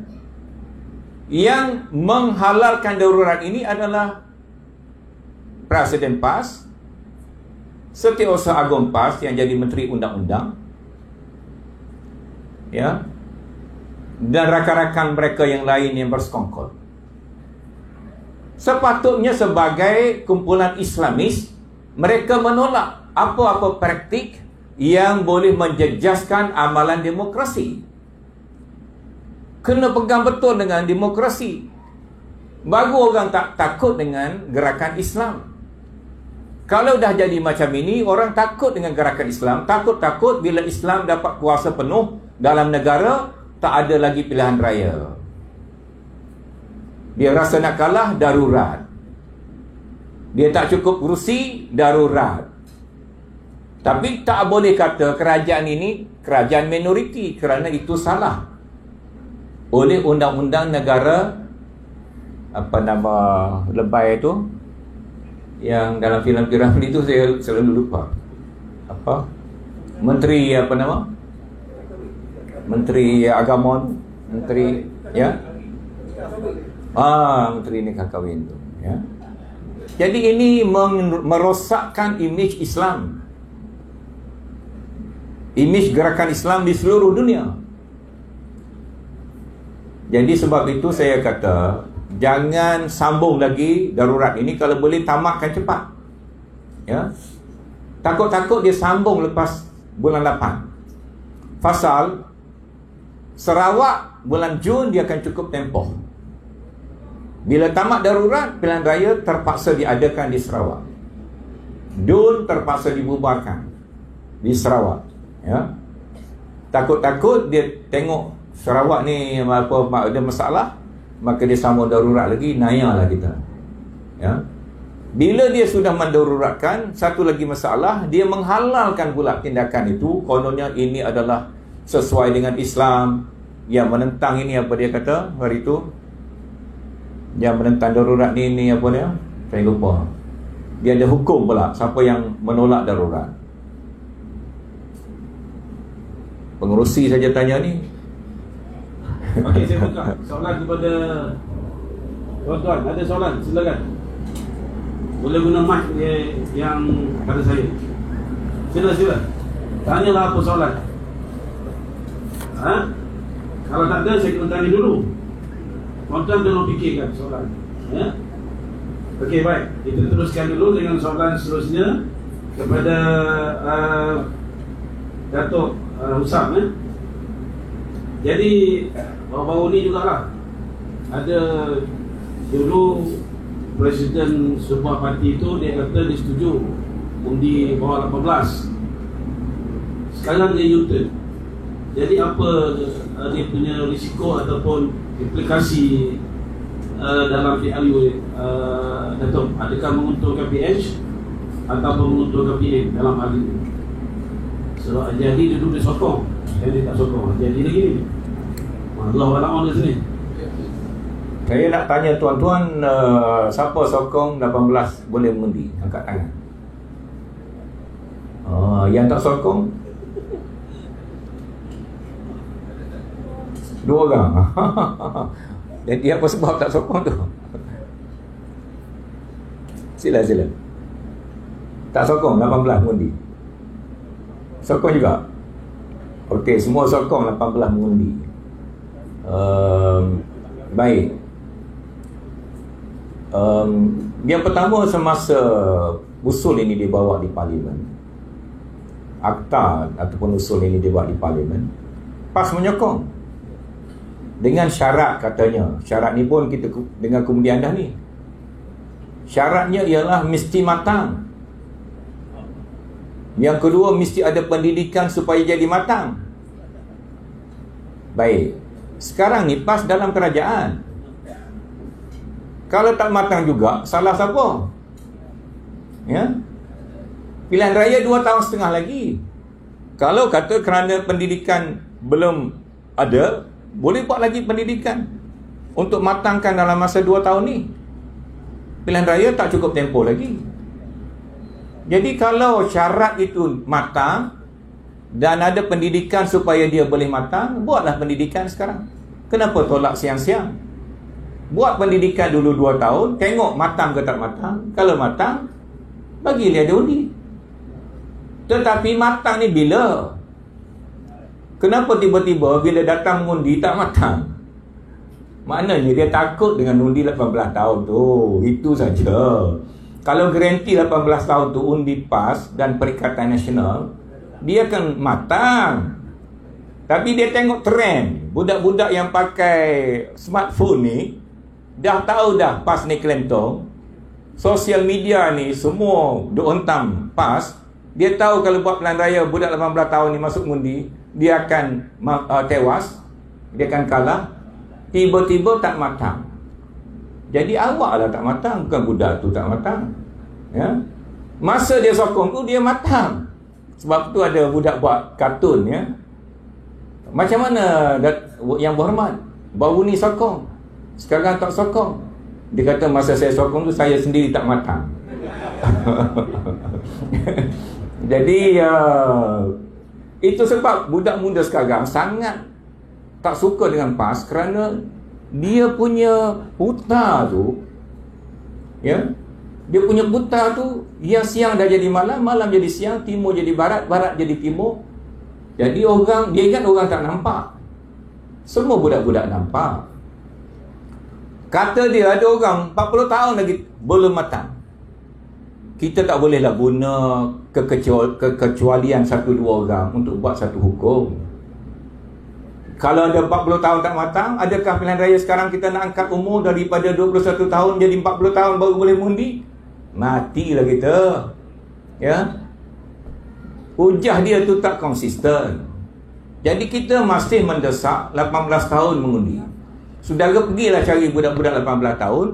Yang menghalalkan darurat ini adalah Presiden PAS, Setiausaha Agong PAS yang jadi Menteri Undang-Undang, ya, dan rakan-rakan mereka yang lain yang bersekongkol. Sepatutnya sebagai kumpulan Islamis, mereka menolak apa-apa praktik yang boleh menjejaskan amalan demokrasi. Kena pegang betul dengan demokrasi. Baru orang tak takut dengan gerakan Islam. Kalau dah jadi macam ini, orang takut dengan gerakan Islam. Takut-takut bila Islam dapat kuasa penuh dalam negara, tak ada lagi pilihan raya. Dia rasa nak kalah, darurat. Dia tak cukup kerusi, darurat. Tapi tak boleh kata kerajaan ini kerajaan minoriti, kerana itu salah. Oleh undang-undang negara, apa nama lebay itu, yang dalam filem piramid itu saya selalu lupa. Apa? Menteri apa nama? Menteri Agama, Menteri, ya? Menteri nikah kahwin tu, ya. Jadi ini merosakkan imej Islam, imej gerakan Islam di seluruh dunia. Jadi sebab itu saya kata, jangan sambung lagi darurat ini. Kalau boleh tamatkan cepat, ya. Takut-takut dia sambung lepas bulan 8. Pasal Sarawak bulan Jun dia akan cukup tempoh. Bila tamat darurat, pilihan raya terpaksa diadakan di Sarawak. DUN terpaksa dibubarkan di Sarawak, ya. Takut-takut dia tengok Sarawak ni apa ada masalah, maka dia sambung darurat lagi, nayalah kita, ya. Bila dia sudah mendaruratkan, satu lagi masalah, dia menghalalkan pula tindakan itu. Kononnya ini adalah sesuai dengan Islam. Yang menentang ini apa dia kata hari itu, yang menentang darurat ni apa dia, saya lupa. Dia ada hukum pula siapa yang menolak darurat. Pengerusi saja tanya ni. Okey, saya buka soalan kepada tuan-tuan. Ada soalan, silakan. Boleh guna mic yang pada saya. Sila. Tanyalah apa soalan. Kalau tak ada, saya kena tanya dulu. Tuan-tuan tolong fikirkan soalan, ya? Okey, baik. Kita teruskan dulu dengan soalan seterusnya kepada Datuk Husam, ya? Jadi baru-baru ni jugalah ada dulu presiden sebuah parti itu dia kata dia setuju undi bawah 18. Sekarang dia U-turn. Jadi apa dia punya risiko ataupun implikasi dalam PLU, Datuk? Adakah menguntungkan PH ataupun menguntungkan PN dalam hal ini? Sebab jadi dia dulu dia sokong, jadi tak sokong, jadi lagi ni. Allah Alam di sini. Saya nak tanya tuan-tuan, siapa sokong 18 boleh mengundi? Angkat tangan. Yang tak sokong 2 orang. Jadi apa sebab tak sokong tu? Sila. Tak sokong 18 mengundi. Sokong juga. Okey, semua sokong 18 mengundi. Baik. Yang pertama, semasa usul ini dibawa di Parlimen, akta ataupun usul ini dibawa di Parlimen, PAS menyokong dengan syarat, katanya. Syarat ni pun kita dengan kemudian dah ni, syaratnya ialah mesti matang. Yang kedua, mesti ada pendidikan supaya jadi matang. Baik. Sekarang ni PAS dalam kerajaan. Kalau tak matang juga, salah siapa? Ya? Pilihan raya 2 tahun setengah lagi. Kalau kata kerana pendidikan belum ada, boleh buat lagi pendidikan untuk matangkan dalam masa 2 tahun ni. Pilihan raya tak cukup tempoh lagi. Jadi kalau syarat itu matang dan ada pendidikan supaya dia boleh matang, buatlah pendidikan sekarang. Kenapa tolak siang-siang? Buat pendidikan dulu 2 tahun, tengok matang ke tak matang. Kalau matang, bagi dia undi. Tetapi matang ni bila? Kenapa tiba-tiba bila datang mengundi tak matang? Maknanya dia takut dengan undi 18 tahun tu. Itu saja. Kalau garanti 18 tahun tu undi PAS dan Perikatan Nasional, dia akan matang. Tapi dia tengok trend. Budak-budak yang pakai smartphone ni dah tahu dah PAS ni kelentong. Sosial media ni semua duk hentam PAS. Dia tahu kalau buat pilihan raya budak 18 tahun ni masuk undi, dia akan tewas, dia akan kalah. Tiba-tiba tak matang. Jadi awaklah tak matang, bukan budak tu tak matang. Ya. Masa dia sokong tu dia matang. Sebab tu ada budak buat kartun, ya. Macam mana yang berhormat? Baru ni sokong, sekarang tak sokong. Dia kata masa saya sokong tu saya sendiri tak matang. Jadi itu sebab budak muda sekarang sangat tak suka dengan PAS kerana dia punya putar tu, ya, dia punya putar tu yang siang dah jadi malam, malam jadi siang, timur jadi barat, barat jadi timur. Jadi orang, dia ingat orang tak nampak. Semua budak-budak nampak. Kata dia ada orang 40 tahun lagi belum matang. Kita tak bolehlah guna kekecualian 1-2 orang untuk buat satu hukum. Kalau ada 40 tahun tak matang, adakah pilihan raya sekarang kita nak angkat umur daripada 21 tahun jadi 40 tahun baru boleh mengundi? Matilah kita. Ya. Hujah dia tu tak konsisten. Jadi kita masih mendesak 18 tahun mengundi. Saudara pergilah cari budak-budak 18 tahun,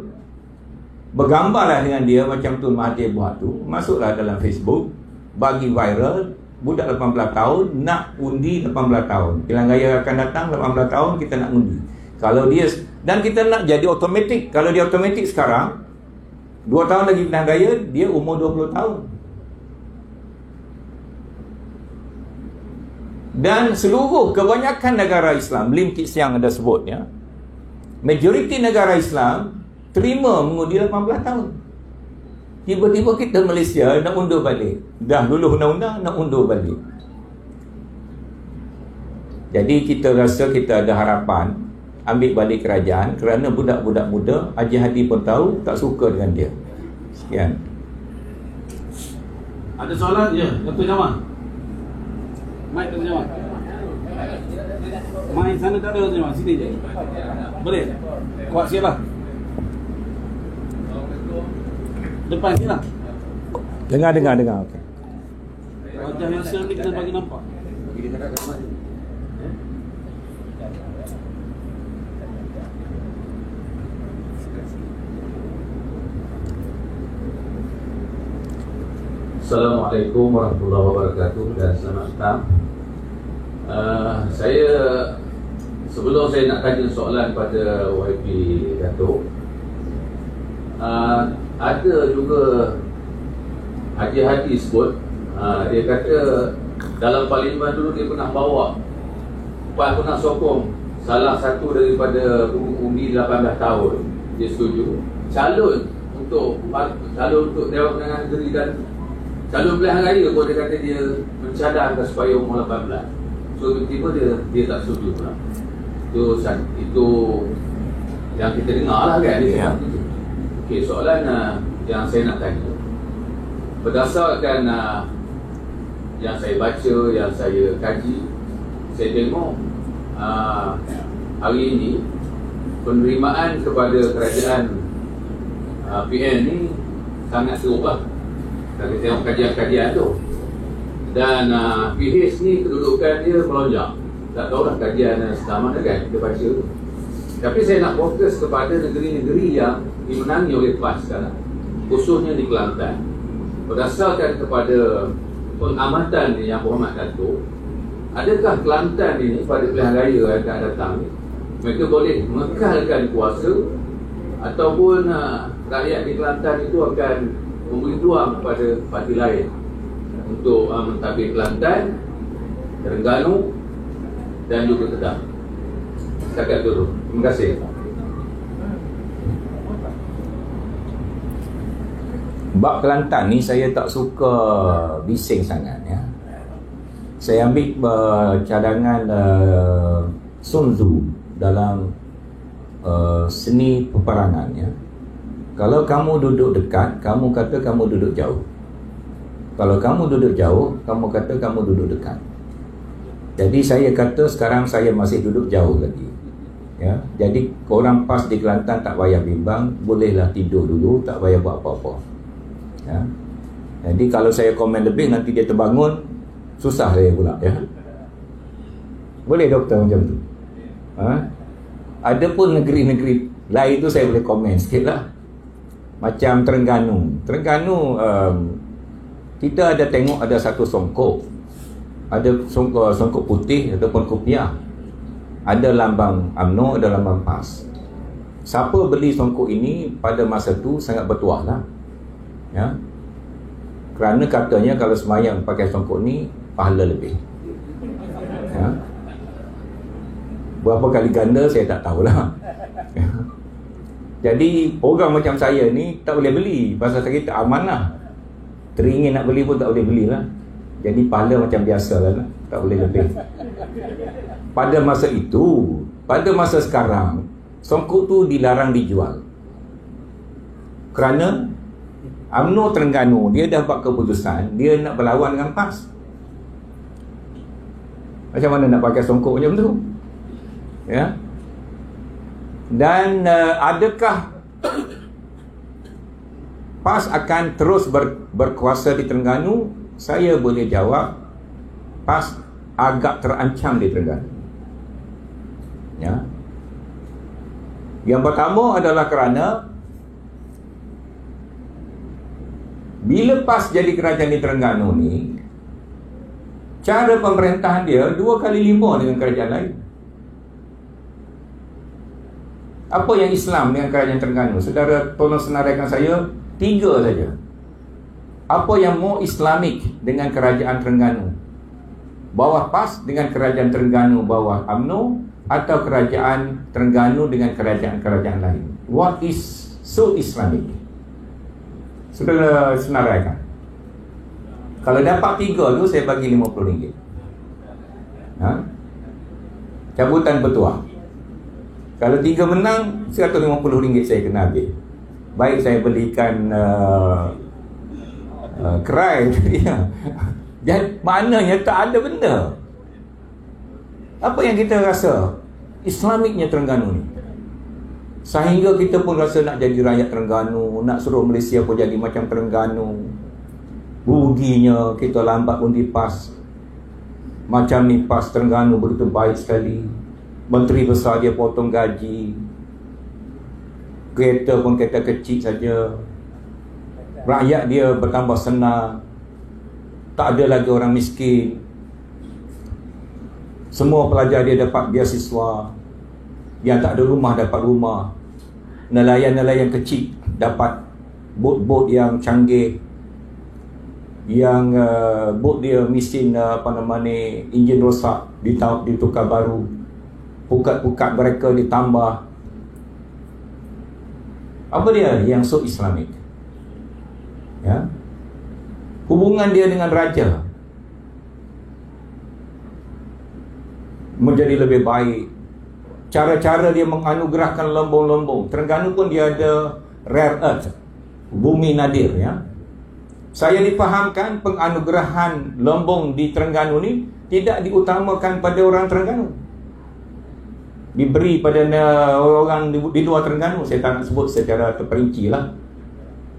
bergambarlah dengan dia macam Tun Mahathir buat tu, masuklah dalam Facebook, bagi viral. Budak 18 tahun nak undi 18 tahun. Pilihan raya akan datang 18 tahun kita nak undi. Kalau dia, dan kita nak jadi automatik. Kalau dia automatik sekarang, 2 tahun lagi pilihan raya, dia umur 20 tahun. Dan seluruh kebanyakan negara Islam, Lim Kit Siang ada sebutnya, majoriti negara Islam terima mengundi 18 tahun. Tiba-tiba kita Malaysia nak undur balik. Dah luluh undang-undang nak undur balik. Jadi kita rasa kita ada harapan ambil balik kerajaan kerana budak-budak muda, Haji Hadi pun tahu tak suka dengan dia. Sekian. Ada soalan? Ya, Datuk Jamal. Mic Datuk Jamal. Mic sana tak ada Datuk Jamal, sini je. Boleh? Kuat sikit lah. Depan sini lah. Dengar. Okay. Wajah yang siang ni kena bagi nampak. Assalamualaikum warahmatullahi wabarakatuh dan selamat datang. Saya sebelum saya nak tanya soalan pada YB Datuk, ada juga Haji Hadi sebut, dia kata dalam parlimen dulu dia pernah bawa, PAS pernah sokong salah satu daripada undi 18 tahun, dia setuju calon untuk Dewan Pertanian Negeri dan calon pilihan raya pun dia kata dia mencadangkan supaya umur 18. So tiba-tiba dia tak setuju pula. Itu yang kita dengar lah kan. Ya. Okey, soalan yang saya nak tanya, berdasarkan yang saya baca, yang saya kaji, saya tengok hari ini penerimaan kepada kerajaan PN ni sangat terubah. Kalau kita tengok kajian-kajian tu, dan PH ni kedudukan dia melonjak. Tak tahulah kajian sedang mana kan kita baca tu. Tapi saya nak fokus kepada negeri-negeri yang dimenangi oleh PAS sekarang, khususnya di Kelantan. Berdasarkan kepada pengamatan yang berhormat Datuk, adakah Kelantan ini pada pilihan raya yang akan datang ni, mereka boleh mengekalkan kuasa, ataupun rakyat di Kelantan itu akan memberi peluang kepada parti lain untuk mentadbir Kelantan, Terengganu dan juga Kedah? Setakat dulu. Terima kasih. Bab Kelantan ni saya tak suka bising sangat ya. Saya ambil cadangan Sun Tzu dalam seni peperangan ya. Kalau kamu duduk dekat, kamu kata kamu duduk jauh. Kalau kamu duduk jauh, kamu kata kamu duduk dekat. Jadi saya kata sekarang saya masih duduk jauh lagi. Ya, jadi korang PAS di Kelantan tak payah bimbang, bolehlah tidur dulu, tak payah buat apa-apa. Ya. Jadi kalau saya komen lebih nanti dia terbangun, susah saya pula ya. Boleh doktor macam tu? Ada pun negeri-negeri lain tu saya boleh komen sikit lah. Macam Terengganu. Kita ada tengok ada satu songkok. Ada songkok putih ataupun kopiah. Ada lambang UMNO, ada lambang PAS. Siapa beli songkok ini pada masa tu sangat bertuah lah ya. Kerana katanya kalau semayang pakai songkok ni pahala lebih ya. Berapa kali ganda saya tak tahulah ya. Jadi orang macam saya ni tak boleh beli, pasal kita amanah. Teringin nak beli pun tak boleh belilah. Jadi pahala macam biasa lah, tak boleh lebih. Pada masa itu, pada masa sekarang, songkok tu dilarang dijual. Kerana UMNO Terengganu, dia dah buat keputusan, dia nak berlawan dengan PAS. Macam mana nak pakai songkok macam tu? Ya. Dan adakah PAS akan terus berkuasa di Terengganu? Saya boleh jawab, PAS agak terancam di Terengganu ya. Yang pertama adalah kerana bila PAS jadi kerajaan di Terengganu ni, cara pemerintahan dia 2 kali 5 dengan kerajaan lain. Apa yang Islam dengan kerajaan Terengganu? Saudara tolong senaraikan saya 3 saja. Apa yang more Islamik dengan kerajaan Terengganu? Bawah PAS dengan kerajaan Terengganu bawah UMNO, atau kerajaan Terengganu dengan kerajaan-kerajaan lain? What is so Islamic? Saudara senaraikan. Kalau dapat 3 tu saya bagi RM50. Cabutan bertuah. Kalau 3 menang, RM150 saya kena ambil. Baik saya belikan kerai ya. Jadi maknanya tak ada benda. Apa yang kita rasa Islamiknya Terengganu ni, sehingga kita pun rasa nak jadi rakyat Terengganu, nak suruh Malaysia pun jadi macam Terengganu. Ruginya kita lambat pun di PAS. Macam ni PAS Terengganu begitu baik sekali, menteri besar dia potong gaji, kereta pun kereta kecil saja, rakyat dia bertambah senang, tak ada lagi orang miskin, semua pelajar dia dapat beasiswa, yang tak ada rumah dapat rumah, nelayan-nelayan kecil dapat bot-bot yang canggih, yang bot dia mesin enjin rosak ditukar baru, pukat-pukat mereka ditambah. Apa dia yang so Islamik ya? Hubungan dia dengan raja menjadi lebih baik. cara-cara dia menganugerahkan lombong-lombong. Terengganu pun dia ada rare earth, bumi nadir, ya. Saya difahamkan penganugerahan lombong di Terengganu ni tidak diutamakan pada orang Terengganu, diberi pada orang di luar Terengganu. Saya tak nak sebut secara terperinci lah,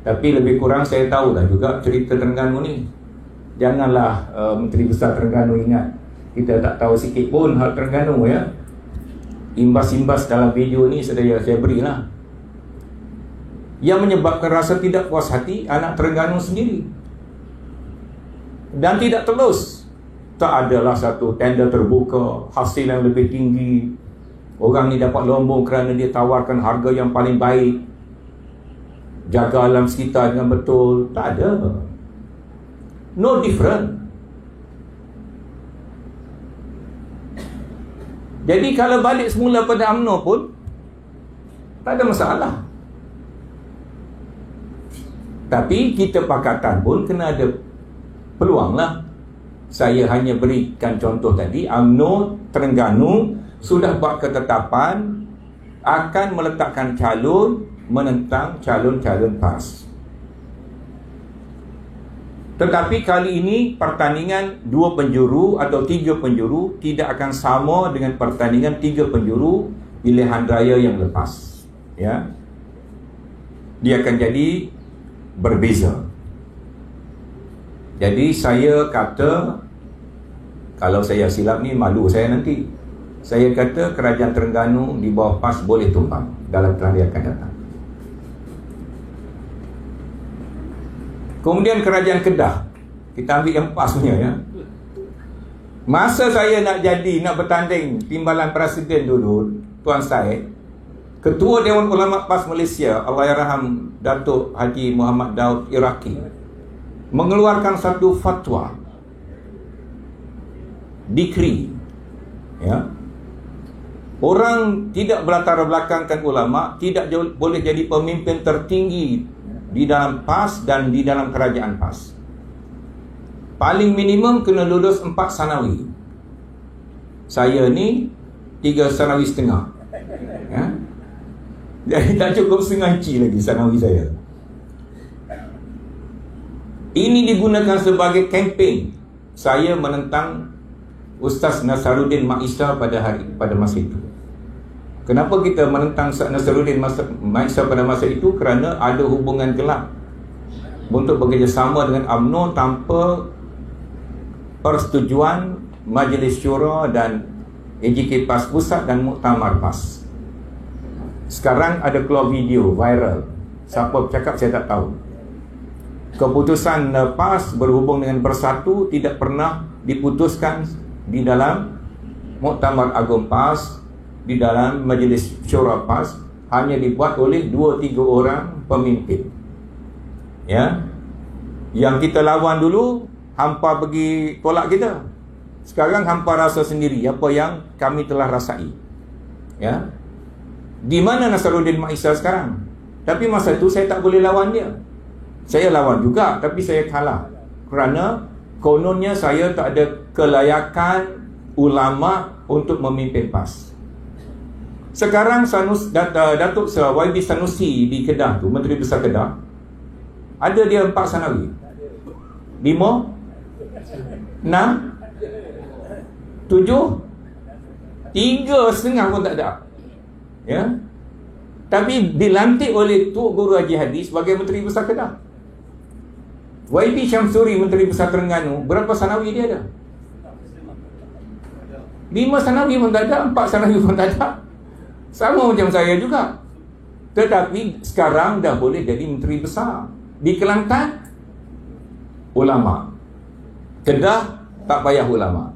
tapi lebih kurang saya tahu lah juga cerita Terengganu ni. Janganlah Menteri Besar Terengganu ingat kita tak tahu sikit pun hal Terengganu, ya. Imbas-imbas dalam video ni saya berilah, yang menyebabkan rasa tidak puas hati anak Terengganu sendiri. Dan tidak telus. Tak adalah satu tender terbuka, hasil yang lebih tinggi, orang ni dapat lombong kerana dia tawarkan harga yang paling baik, jaga alam sekitar dengan betul. Tak ada. No different. Jadi kalau balik semula pada UMNO pun tak ada masalah. Tapi kita pakatan pun kena ada peluang lah. Saya hanya berikan contoh tadi, UMNO Terengganu sudah buat ketetapan akan meletakkan calon menentang calon-calon PAS. Tetapi kali ini pertandingan 2 penjuru atau 3 penjuru tidak akan sama dengan pertandingan 3 penjuru pilihan raya yang lepas, ya. Dia akan jadi berbeza. Jadi saya kata, kalau saya silap ni malu saya nanti. Saya kata kerajaan Terengganu di bawah PAS boleh tumbang dalam tarian akan datang. Kemudian kerajaan Kedah, kita ambil yang PAS punya, ya. Masa saya nak bertanding timbalan presiden dulu, Tuan Syed, Ketua Dewan Ulama PAS Malaysia, Allahyarham Datuk Haji Muhammad Daud Iraqi, mengeluarkan satu fatwa, decree, ya. Orang tidak berlatar belakangkan ulama tidak boleh jadi pemimpin tertinggi di dalam PAS dan di dalam kerajaan PAS. Paling minimum kena lulus 4 sanawi. Saya ni 3 sanawi setengah, ya? Jadi tak cukup setengah inci lagi sanawi saya. Ini digunakan sebagai kempen saya menentang Ustaz Nasaruddin Mak-Isa pada masa itu. Kenapa kita menentang Ustaz Nasaruddin Mak-Isa pada masa itu? Kerana ada hubungan gelap untuk bekerjasama dengan UMNO tanpa persetujuan Majlis Syura dan AJK PAS Pusat dan Muktamar PAS. Sekarang ada keluar video viral. Siapa bercakap saya tak tahu. Keputusan PAS berhubung dengan Bersatu tidak pernah diputuskan di dalam Muktamar Agung PAS, di dalam Majlis Syura PAS, hanya dibuat oleh 2-3 orang pemimpin, ya. Yang kita lawan dulu hampa pergi tolak kita. Sekarang hampa rasa sendiri apa yang kami telah rasai, ya. Di mana Nasaruddin Mak-Isa sekarang? Tapi masa itu saya tak boleh lawan dia. Saya lawan juga, tapi saya kalah kerana kononnya saya tak ada kelayakan ulama untuk memimpin PAS. Sekarang Datuk YB Sanusi di Kedah tu, Menteri Besar Kedah, ada dia 4 sanawi, 5, 6, 7, 3,5 pun tak ada, ya. Tapi dilantik oleh Tuk Guru Haji Hadi sebagai Menteri Besar Kedah. YB Syamsuri, Menteri Besar Terengganu, berapa sanawi dia ada? 5 sanawi pun tak ada, 4 sanawi pun tak ada. Sama macam saya juga. Tetapi sekarang dah boleh jadi Menteri Besar. Di Kelantan, ulama. Kedah, tak payah ulama.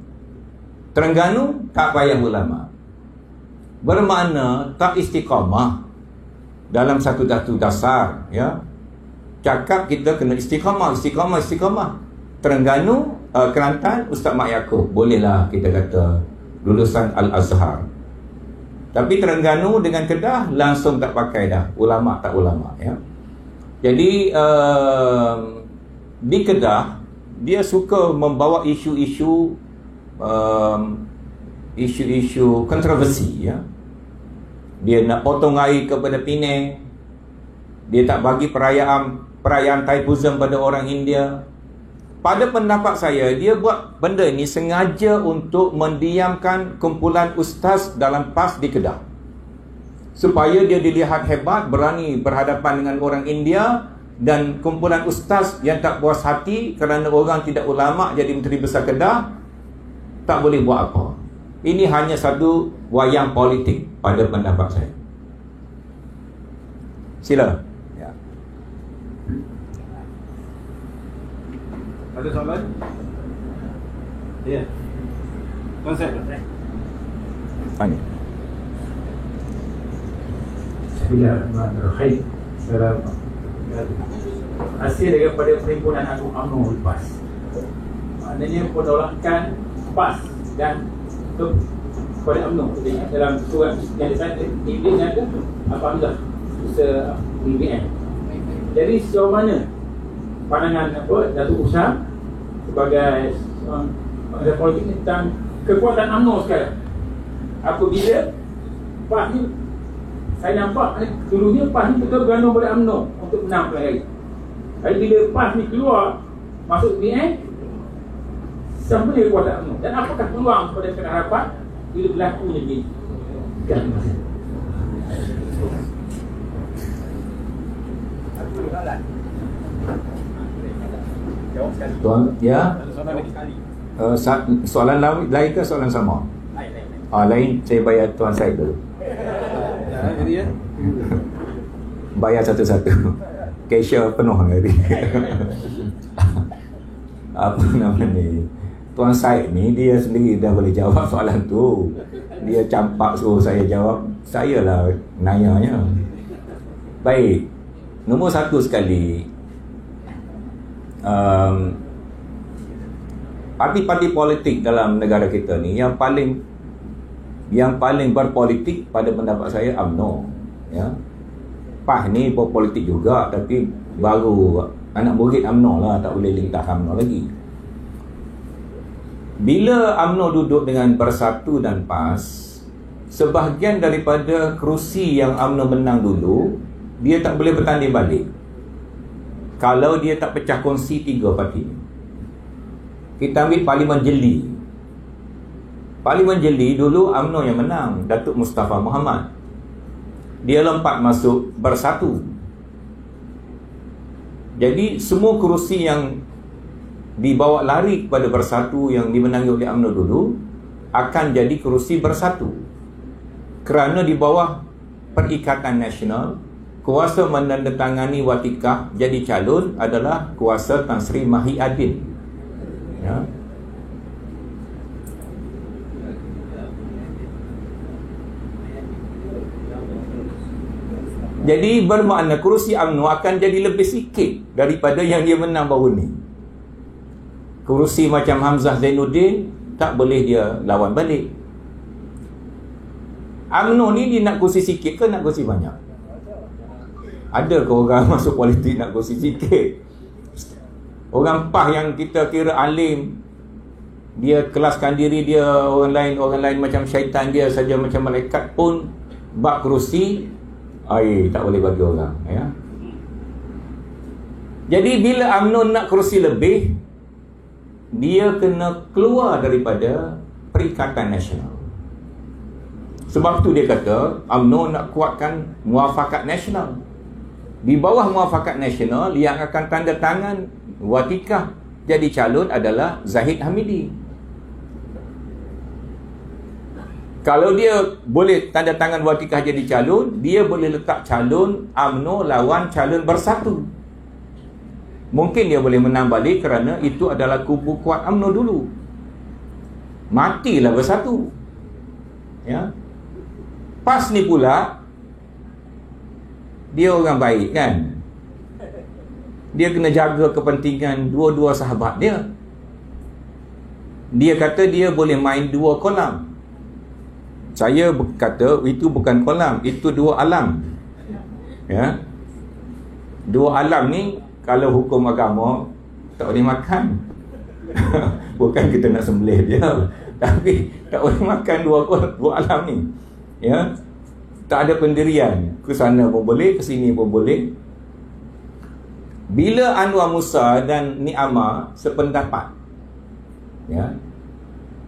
Terengganu, tak payah ulama. Bermakna tak istiqamah dalam satu dasar, ya. Cakap kita kena istiqamah. Terengganu, Kelantan, Ustaz Mak Yaakob, bolehlah kita kata lulusan Al-Azhar. Tapi Terengganu dengan Kedah langsung tak pakai dah, ulama tak ulama, ya. Jadi di Kedah dia suka membawa isu-isu kontroversi, ya. dia nak potong air kepada Penang, dia tak bagi perayaan Thaipusam pada orang India. Pada pendapat saya, dia buat benda ni sengaja untuk mendiamkan kumpulan ustaz dalam PAS di Kedah, supaya dia dilihat hebat, berani berhadapan dengan orang India. Dan kumpulan ustaz yang tak puas hati kerana orang tidak ulama jadi Menteri Besar Kedah, tak boleh buat apa. Ini hanya satu wayang politik pada pendapat saya. Sila. Ya. Ada soalan? Ya. Tuan Syed. Ani. Bismillahirrahmanirrahim. Hasil daripada perhimpunan Agung UMNO lepas, maknanya penolakan PAS dan kepada UMNO dalam surat yang Ibn ada apabila se-BBM. Jadi sejauh mana pandangan Datuk Usam sebagai pengajar politik tentang kekuatan UMNO sekarang? Apabila PAS ni, saya nampak dulunya PAS ni betul bergantung pada UMNO untuk menang pilihan raya. Tapi bila PAS ni keluar masuk BN, siapa dia kekuatan UMNO? Dan apakah peluang kepada harapan bila berlakunya begini? Terima kasih. Tuan, ya. Soalan lain ke soalan sama? Lain, saya bayar Tuan Syed dulu. Bayar satu-satu. Cashier penuh hari. Apa nama ni, Tuan Syed ni dia sendiri dah boleh jawab soalan tu. Dia campak suruh saya jawab. Saya lah nanyanya. Baik, nombor satu sekali, parti-parti politik dalam negara kita ni yang paling berpolitik pada pendapat saya UMNO, ya. PAS ni berpolitik juga, tapi baru anak murid UMNO lah, tak boleh lintas UMNO lagi. Bila UMNO duduk dengan Bersatu dan PAS, sebahagian daripada kerusi yang UMNO menang dulu, dia tak boleh bertanding balik kalau dia tak pecah kongsi 3 parti. Kita ambil Parlimen Jeli. Parlimen Jeli dulu UMNO yang menang, Datuk Mustafa Muhammad. Dia lompat masuk Bersatu. Jadi semua kerusi yang dibawa lari kepada Bersatu yang dimenangi oleh UMNO dulu akan jadi kerusi Bersatu. Kerana di bawah Perikatan Nasional, kuasa menandatangani watikah jadi calon adalah kuasa Tan Sri Mahiuddin, ya. Jadi bermakna kerusi UMNO akan jadi lebih sikit daripada yang dia menang baru ni. Kerusi macam Hamzah Zainuddin tak boleh dia lawan balik. UMNO ni dia nak kerusi sikit ke nak kerusi banyak? Ada ke orang masuk politik nak kerusi sikit? Orang PAS yang kita kira alim, dia kelaskan diri dia, orang lain macam syaitan, dia saja macam malaikat pun bak kerusi, tak boleh bagi orang, ya. Jadi bila UMNO nak kerusi lebih, dia kena keluar daripada Perikatan Nasional. Sebab tu dia kata UMNO nak kuatkan Muafakat Nasional. Di bawah Muafakat Nasional yang akan tanda tangan watikah jadi calon adalah Zahid Hamidi. Kalau dia boleh tanda tangan watikah jadi calon, dia boleh letak calon UMNO lawan calon Bersatu. Mungkin dia boleh menang balik kerana itu adalah kubu kuat UMNO dulu. Matilah Bersatu, ya. PAS ni pula, dia orang baik kan. Dia kena jaga kepentingan dua-dua sahabat dia. Dia kata dia boleh main 2 kolam. Saya berkata itu bukan kolam, itu 2 alam, ya. 2 alam ni kalau hukum agama tak boleh makan. Bukan kita nak sembelih dia, tapi tak boleh makan 2 alam ni, ya. Tak ada pendirian. Ke sana pun boleh, ke sini pun boleh. Bila Anwar Musa dan Ni'amah sependapat, ya,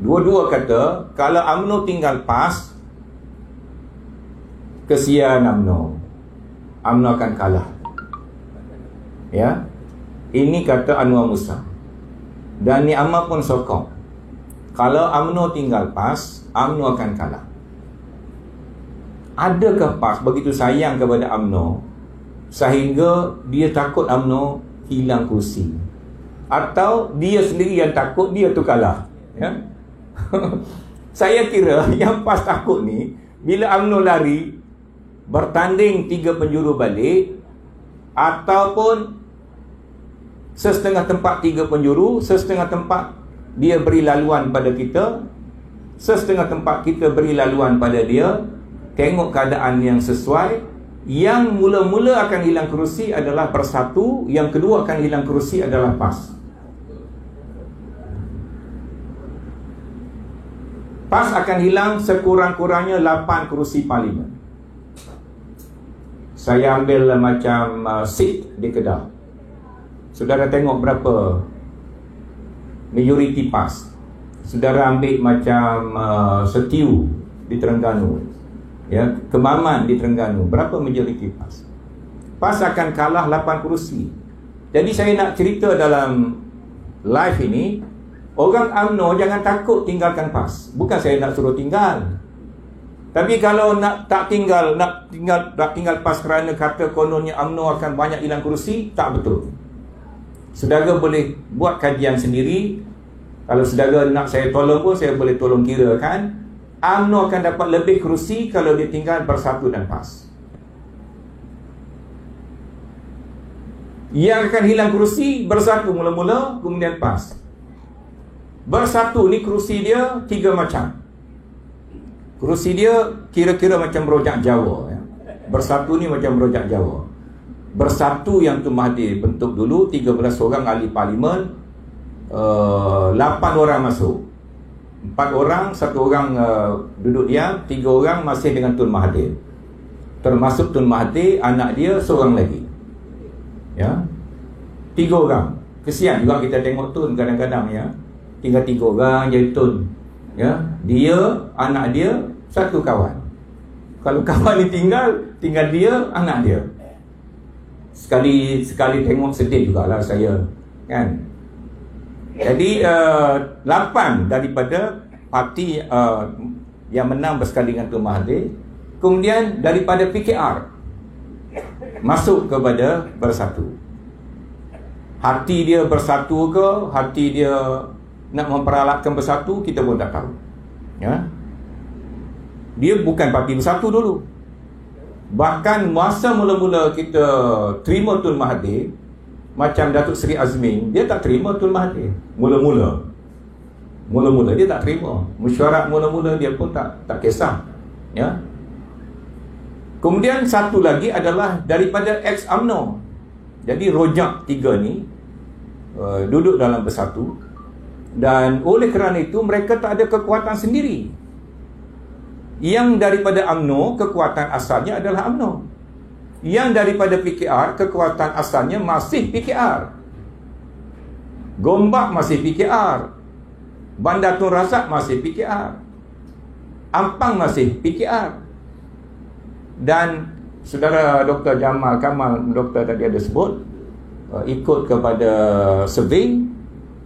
dua-dua kata kalau UMNO tinggal PAS, kesian UMNO akan kalah. Ya, ini kata Anwar Musa. Dan Ni'amah pun sokong, kalau UMNO tinggal PAS, UMNO akan kalah. Adakah PAS begitu sayang kepada UMNO sehingga dia takut UMNO hilang kursi? Atau dia sendiri yang takut dia tu kalah? Ya? Saya kira yang PAS takut ni, bila UMNO lari bertanding 3 penjuru balik, ataupun sesetengah tempat 3 penjuru, sesetengah tempat dia beri laluan pada kita, sesetengah tempat kita beri laluan pada dia. Tengok keadaan yang sesuai. Yang mula-mula akan hilang kerusi adalah Bersatu, yang kedua akan hilang kerusi adalah PAS. PAS akan hilang sekurang-kurangnya 8 kerusi parlimen. Saya ambil macam seat di Kedah. Saudara tengok berapa majoriti PAS. Saudara ambil macam Setiu di Terengganu, ya, Kemaman di Terengganu, berapa majoriti PAS? PAS akan kalah 8 kerusi. Jadi saya nak cerita dalam live ini, orang UMNO jangan takut tinggalkan PAS. Bukan saya nak suruh tinggal, tapi kalau nak tinggal PAS kerana kata kononnya UMNO akan banyak hilang kerusi, tak betul. Saudara boleh buat kajian sendiri. Kalau saudara nak saya tolong pun, saya boleh tolong kirakan UMNO akan dapat lebih kerusi kalau dia tinggal Bersatu dan PAS. Yang akan hilang kerusi Bersatu mula-mula, kemudian PAS. Bersatu ni kerusi dia 3 macam. Kerusi dia kira-kira macam rojak Jawa, ya. Bersatu ni macam rojak Jawa. Bersatu yang Tun Mahathir bentuk dulu, 13 orang ahli parlimen, 8 orang masuk. 4 orang, 1 orang duduk diam, 3 orang masih dengan Tun Mahathir. Termasuk Tun Mahathir, anak dia seorang lagi. Ya. 3 orang. Kesian juga kita tengok Tun kadang-kadang, ya. Tinggal 3 orang jadi Tun. Ya. Dia, anak dia, 1 kawan. Kalau kawan ni tinggal dia, anak dia. Sekali tengok sedih jugalah saya, kan. Jadi 8 daripada parti yang menang bersekali dengan Tun Mahathir. Kemudian daripada PKR masuk kepada Bersatu. Hati dia Bersatu ke, hati dia nak memperalatkan Bersatu, kita pun tak tahu, ya. Dia bukan parti Bersatu dulu. Bahkan masa mula-mula kita terima Tun Mahathir, macam Datuk Seri Azmin, dia tak terima Tun Mahathir. Mula-mula dia tak terima. Mesyuarat mula-mula dia pun tak kisah, ya. Kemudian satu lagi adalah daripada ex-UMNO. Jadi rojak 3 ni duduk dalam Bersatu. Dan oleh kerana itu mereka tak ada kekuatan sendiri. Yang daripada UMNO, kekuatan asalnya adalah UMNO. Yang daripada PKR, kekuatan asalnya masih PKR. Gombak masih PKR. Bandar Tun Razak masih PKR. Ampang masih PKR. Dan saudara Dr. Jamal Kamal, doktor tadi ada sebut, ikut kepada survey,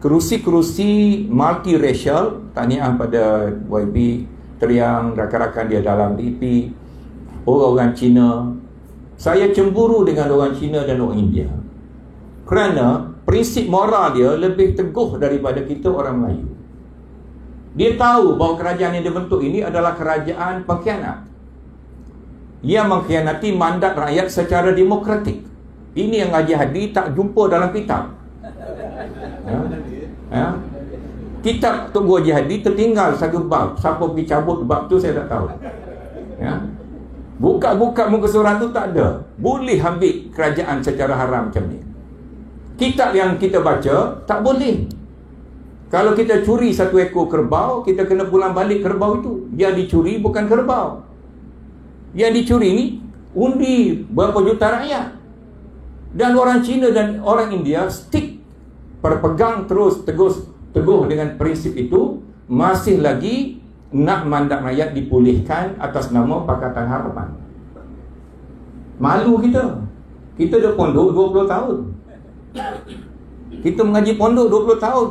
kerusi-kerusi multiracial, tahniah pada YB Triang, rakan-rakan dia dalam DP, orang-orang Cina. Saya cemburu dengan orang Cina dan orang India, kerana prinsip moral dia lebih teguh daripada kita orang Melayu. Dia tahu bahawa kerajaan yang dibentuk ini adalah kerajaan pengkhianat. Ia mengkhianati mandat rakyat secara demokratik. Ini yang Haji Hadi tak jumpa dalam kitab. Ya. Kitab Tunggu Haji Hadi tertinggal satu bab. Siapa pergi cabut bab tu saya tak tahu. Ya. Buka-buka muka surat tu tak ada. Boleh ambil kerajaan secara haram macam ni. Kitab yang kita baca tak boleh. Kalau kita curi 1 ekor kerbau, kita kena pulang balik kerbau itu. Yang dicuri bukan kerbau. Yang dicuri ni undi berapa juta rakyat. Dan orang Cina dan orang India stick, berpegang terus teguh dengan prinsip itu, masih lagi nak mandat rakyat dipulihkan atas nama Pakatan Harapan. Malu kita. Kita dah pondok 20 tahun. Kita mengaji pondok 20 tahun.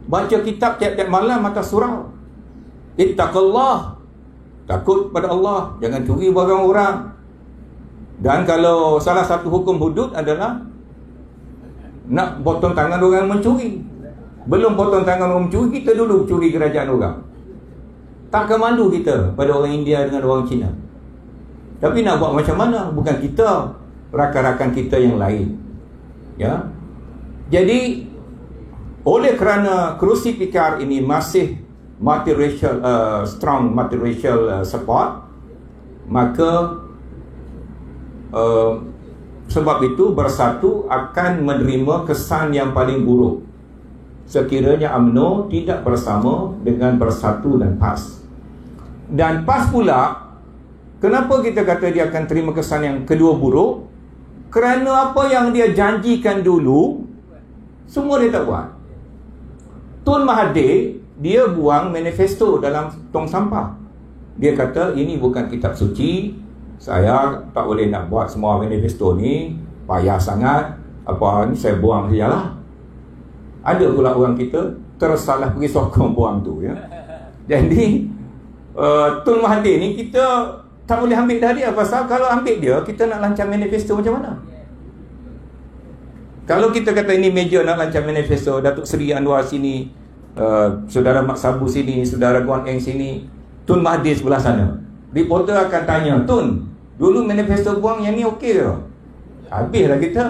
Baca kitab tiap-tiap malam atas surau. Ittaqullah. Takut pada Allah. Jangan curi barang orang. Dan kalau salah satu hukum hudud adalah nak potong tangan orang mencuri. Belum potong tangan orang mencuri, kita dulu curi kerajaan orang. Takkan malu kita pada orang India dengan orang Cina. Tapi nak buat macam mana? Bukan kita, rakan-rakan kita yang lain. Ya. Jadi oleh kerana kerusi PKR ini masih multiracial, strong multiracial support, maka sebab itu Bersatu akan menerima kesan yang paling buruk sekiranya UMNO tidak bersama dengan Bersatu dan PAS. Dan PAS pula, kenapa kita kata dia akan terima kesan yang kedua buruk? Kerana apa yang dia janjikan dulu semua dia tak buat. Tun Mahathir, dia buang manifesto dalam tong sampah. Dia kata ini bukan kitab suci, saya tak boleh nak buat semua manifesto ni, payah sangat, apa ni saya buang sajalah. Ada pula orang kita tersalah pergi sokong buang tu, ya. Jadi Tun Mahathir ni kita tak boleh ambil dah dia, pasal kalau ambil dia, kita nak lancar manifesto macam mana? Kalau kita kata ini meja nak lancar manifesto, Datuk Seri Anwar sini, Saudara Mat Sabu sini, Saudara Guan Eng sini, Tun Mahathir sebelah sana. Reporter akan tanya, Tun, dulu manifesto buang yang ni okey ke? Habislah kita.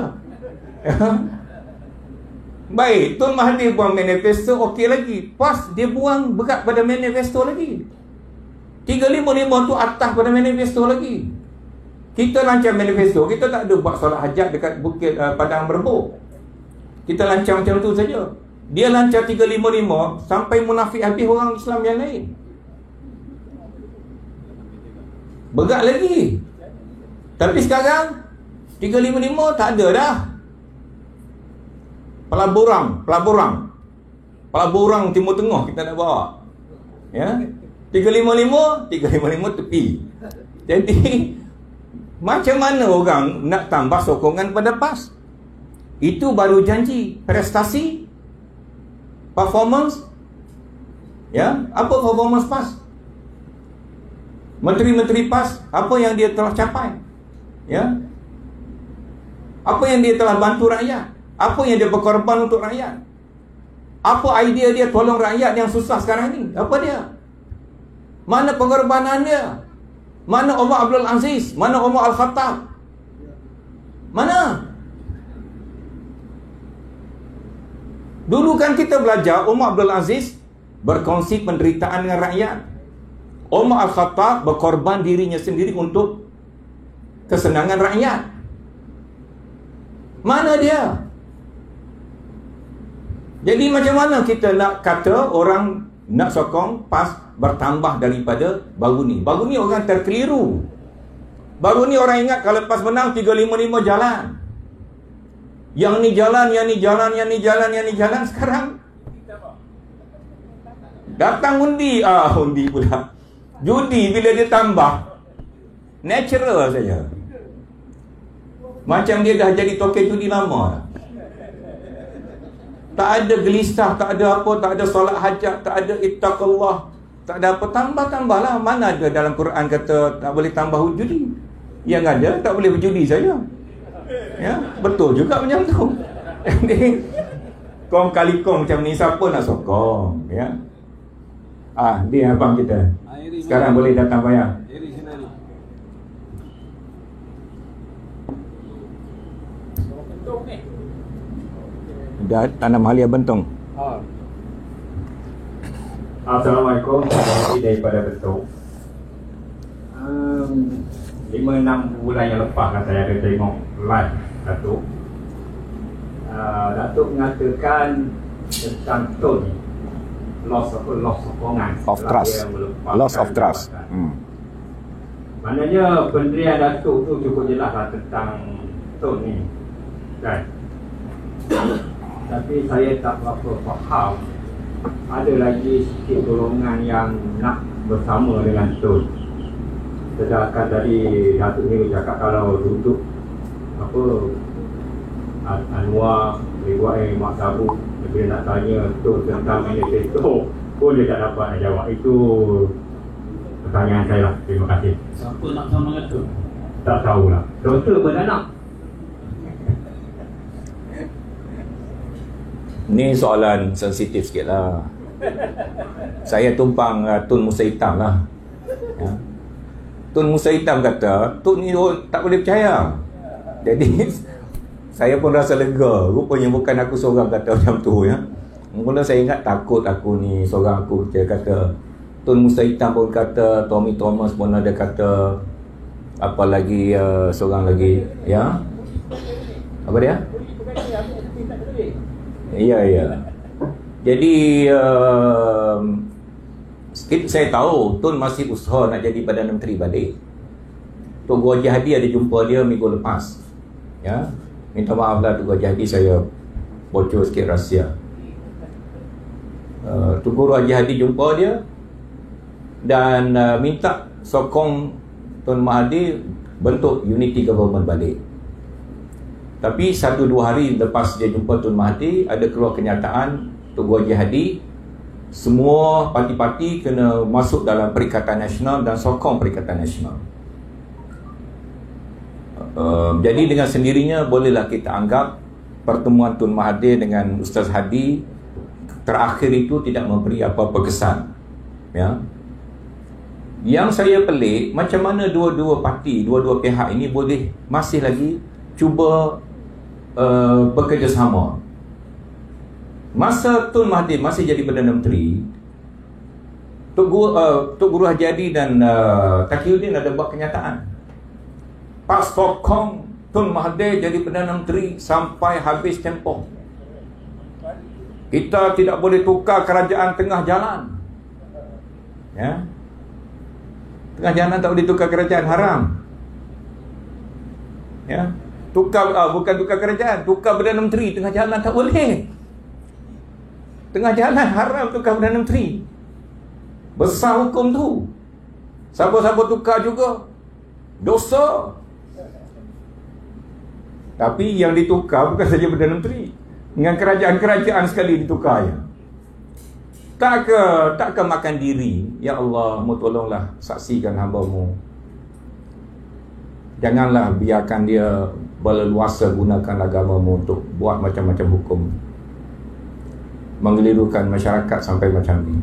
Baik, Tun Mahathir buang manifesto okey lagi. PAS dia buang berat pada manifesto lagi. 355 tu atas pada manifesto lagi. Kita lancar manifesto, kita tak ada buat solat hajat dekat Bukit Padang Berebuk. Kita lancar macam tu saja. Dia lancar 355 sampai munafik habis orang Islam yang lain. Berat lagi. Tapi sekarang 355 tak ada dah. Pelaburan Timur Tengah kita nak bawa. Ya. 355 tepi. Jadi macam mana orang nak tambah sokongan pada PAS? Itu baru janji, prestasi, performance. Ya, apa performance PAS? Menteri-menteri PAS, apa yang dia telah capai? Ya. Apa yang dia telah bantu rakyat? Apa yang dia berkorban untuk rakyat? Apa idea dia tolong rakyat yang susah sekarang ni? Apa dia? Mana pengorbanan dia? Mana Omar Abdul Aziz? Mana Omar Al-Khattab? Mana? Dulu kan kita belajar Omar Abdul Aziz berkongsi penderitaan dengan rakyat. Omar Al-Khattab berkorban dirinya sendiri untuk kesenangan rakyat. Mana dia? Jadi macam mana kita nak kata orang nak sokong PAS bertambah daripada baru ni? Baru ni orang terkeliru. Baru ni orang ingat kalau PAS menang 355 jalan. Yang ni jalan, yang ni jalan, yang ni jalan, yang ni jalan. Sekarang datang undi. Undi pula. Judi bila dia tambah natural saja. Macam dia dah jadi token judi lama dah. Tak ada gelisah, tak ada apa, tak ada solat hajat, tak ada ittaqullah, tak ada apa, tambah-tambahlah. Mana ada dalam Quran kata tak boleh tambah judi? Yang ada tak boleh berjudi saja. Ya, betul juga macam tu. Jadi kong kali kong macam ni, siapa nak sokong, ya? Dia abang kita. Sekarang boleh datang bayar. Dah tanam halia bentong. Assalamualaikum. Saya daripada Betul. 5-6 bulan yang lepas kan saya ada tengok live Datuk. Datuk mengatakan tentang tone loss sokongan of trust. Loss of trust. Maknanya pendirian Datuk tu cukup jelas lah tentang Tun ni, kan? Tapi saya tak berapa faham ada lagi sikit golongan yang nak bersama dengan Tun. Sedangkan tadi Datuk ni cakap kalau duduk apa Anwar, Ridwan, Mak Sabu, dia nak tanya Tun tentang manifesto pun dia tak dapat nak jawab. Itu pertanyaan saya lah. Terima kasih. Siapa nak sama dengan tu? Tak tahulah. Doktor beranak. Ni soalan sensitif sikit lah. Saya tumpang Tun Musa Hitam lah, ya. Tun Musa Hitam kata Tun ni tak boleh percaya. Jadi saya pun rasa lega. Rupanya bukan aku seorang kata macam tu, ya. Mula saya ingat takut aku ni seorang aku percaya. Kata Tun Musa Hitam pun kata, Tommy Thomas pun ada kata, apa lagi seorang lagi, ya. Apa dia? Ya. Jadi saya tahu Tun masih usaha nak jadi Perdana Menteri balik. Tok Guru Haji Hadi ada jumpa dia minggu lepas, ya. Minta maaf lah Tok Guru Haji Hadi, saya bocor sikit rahsia. Tok Guru Haji Hadi jumpa dia dan minta sokong Tun Mahathir bentuk unity government balik. Tapi 1-2 hari lepas dia jumpa Tun Mahathir, ada keluar kenyataan Tok Guru Haji Hadi semua parti-parti kena masuk dalam Perikatan Nasional dan sokong Perikatan Nasional. Jadi dengan sendirinya bolehlah kita anggap pertemuan Tun Mahathir dengan Ustaz Hadi terakhir itu tidak memberi apa-apa kesan, ya. Yang saya pelik, macam mana dua-dua parti, dua-dua pihak ini boleh masih lagi cuba bekerjasama. Masa Tun Mahathir masih jadi Perdana Menteri, Tok Guru Haji Hadi dan Taqiyuddin ada buat kenyataan, Pak sokong Tun Mahathir jadi Perdana Menteri sampai habis tempoh. Kita tidak boleh tukar kerajaan tengah jalan, ya. Tengah jalan tak boleh tukar kerajaan, haram, ya. Bukan tukar kerajaan, tukar Perdana Menteri tengah jalan tak boleh. Tengah jalan haram tukar Perdana Menteri. Besar hukum tu. Siapa-siapa tukar juga dosa. Tapi yang ditukar bukan saja Perdana Menteri, dengan kerajaan-kerajaan sekali ditukarnya. Takkah makan diri? Ya Allah, mu tolonglah saksikan hamba-Mu. Janganlah biarkan dia berleluasa gunakan agama-Mu untuk buat macam-macam hukum, mengelirukan masyarakat sampai macam ni.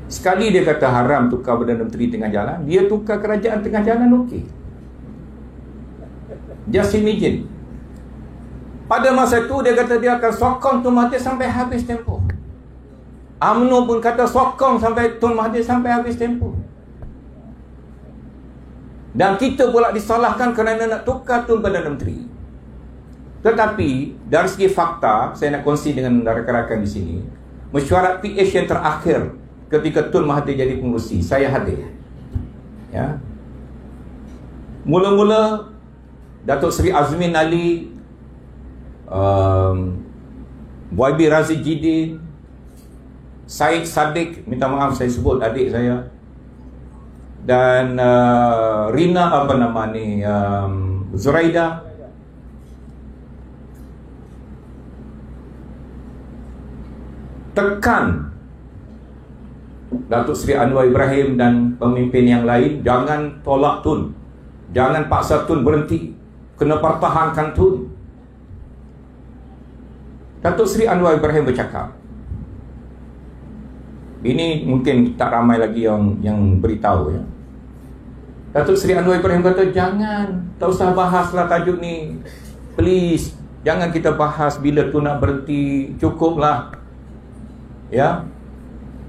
Sekali dia kata haram tukar Perdana Menteri tengah jalan, dia tukar kerajaan tengah jalan, okey. Just imagine. Pada masa itu dia kata dia akan sokong Tun Mahathir sampai habis tempoh. UMNO pun kata sokong sampai Tun Mahathir sampai habis tempoh. Dan kita pula disalahkan kerana nak tukar Tun Perdana Menteri. Tetapi dari segi fakta, saya nak kongsi dengan rakan-rakan di sini, mesyuarat PH yang terakhir ketika Tun Mahathir jadi pengurusi, saya hadir, ya. Mula-mula Datuk Seri Azmin Ali, YB Razid Jidin, Syed Saddiq, minta maaf saya sebut adik saya, dan Rina Zuraida, tekan Datuk Seri Anwar Ibrahim dan pemimpin yang lain, jangan tolak Tun, jangan paksa Tun berhenti, kena pertahankan Tun. Datuk Seri Anwar Ibrahim bercakap, ini mungkin tak ramai lagi yang beritahu, ya. Datuk Seri Anwar Ibrahim kata, jangan, tak usah bahaslah tajuk ni, please, jangan kita bahas bila Tun nak berhenti, cukuplah, ya.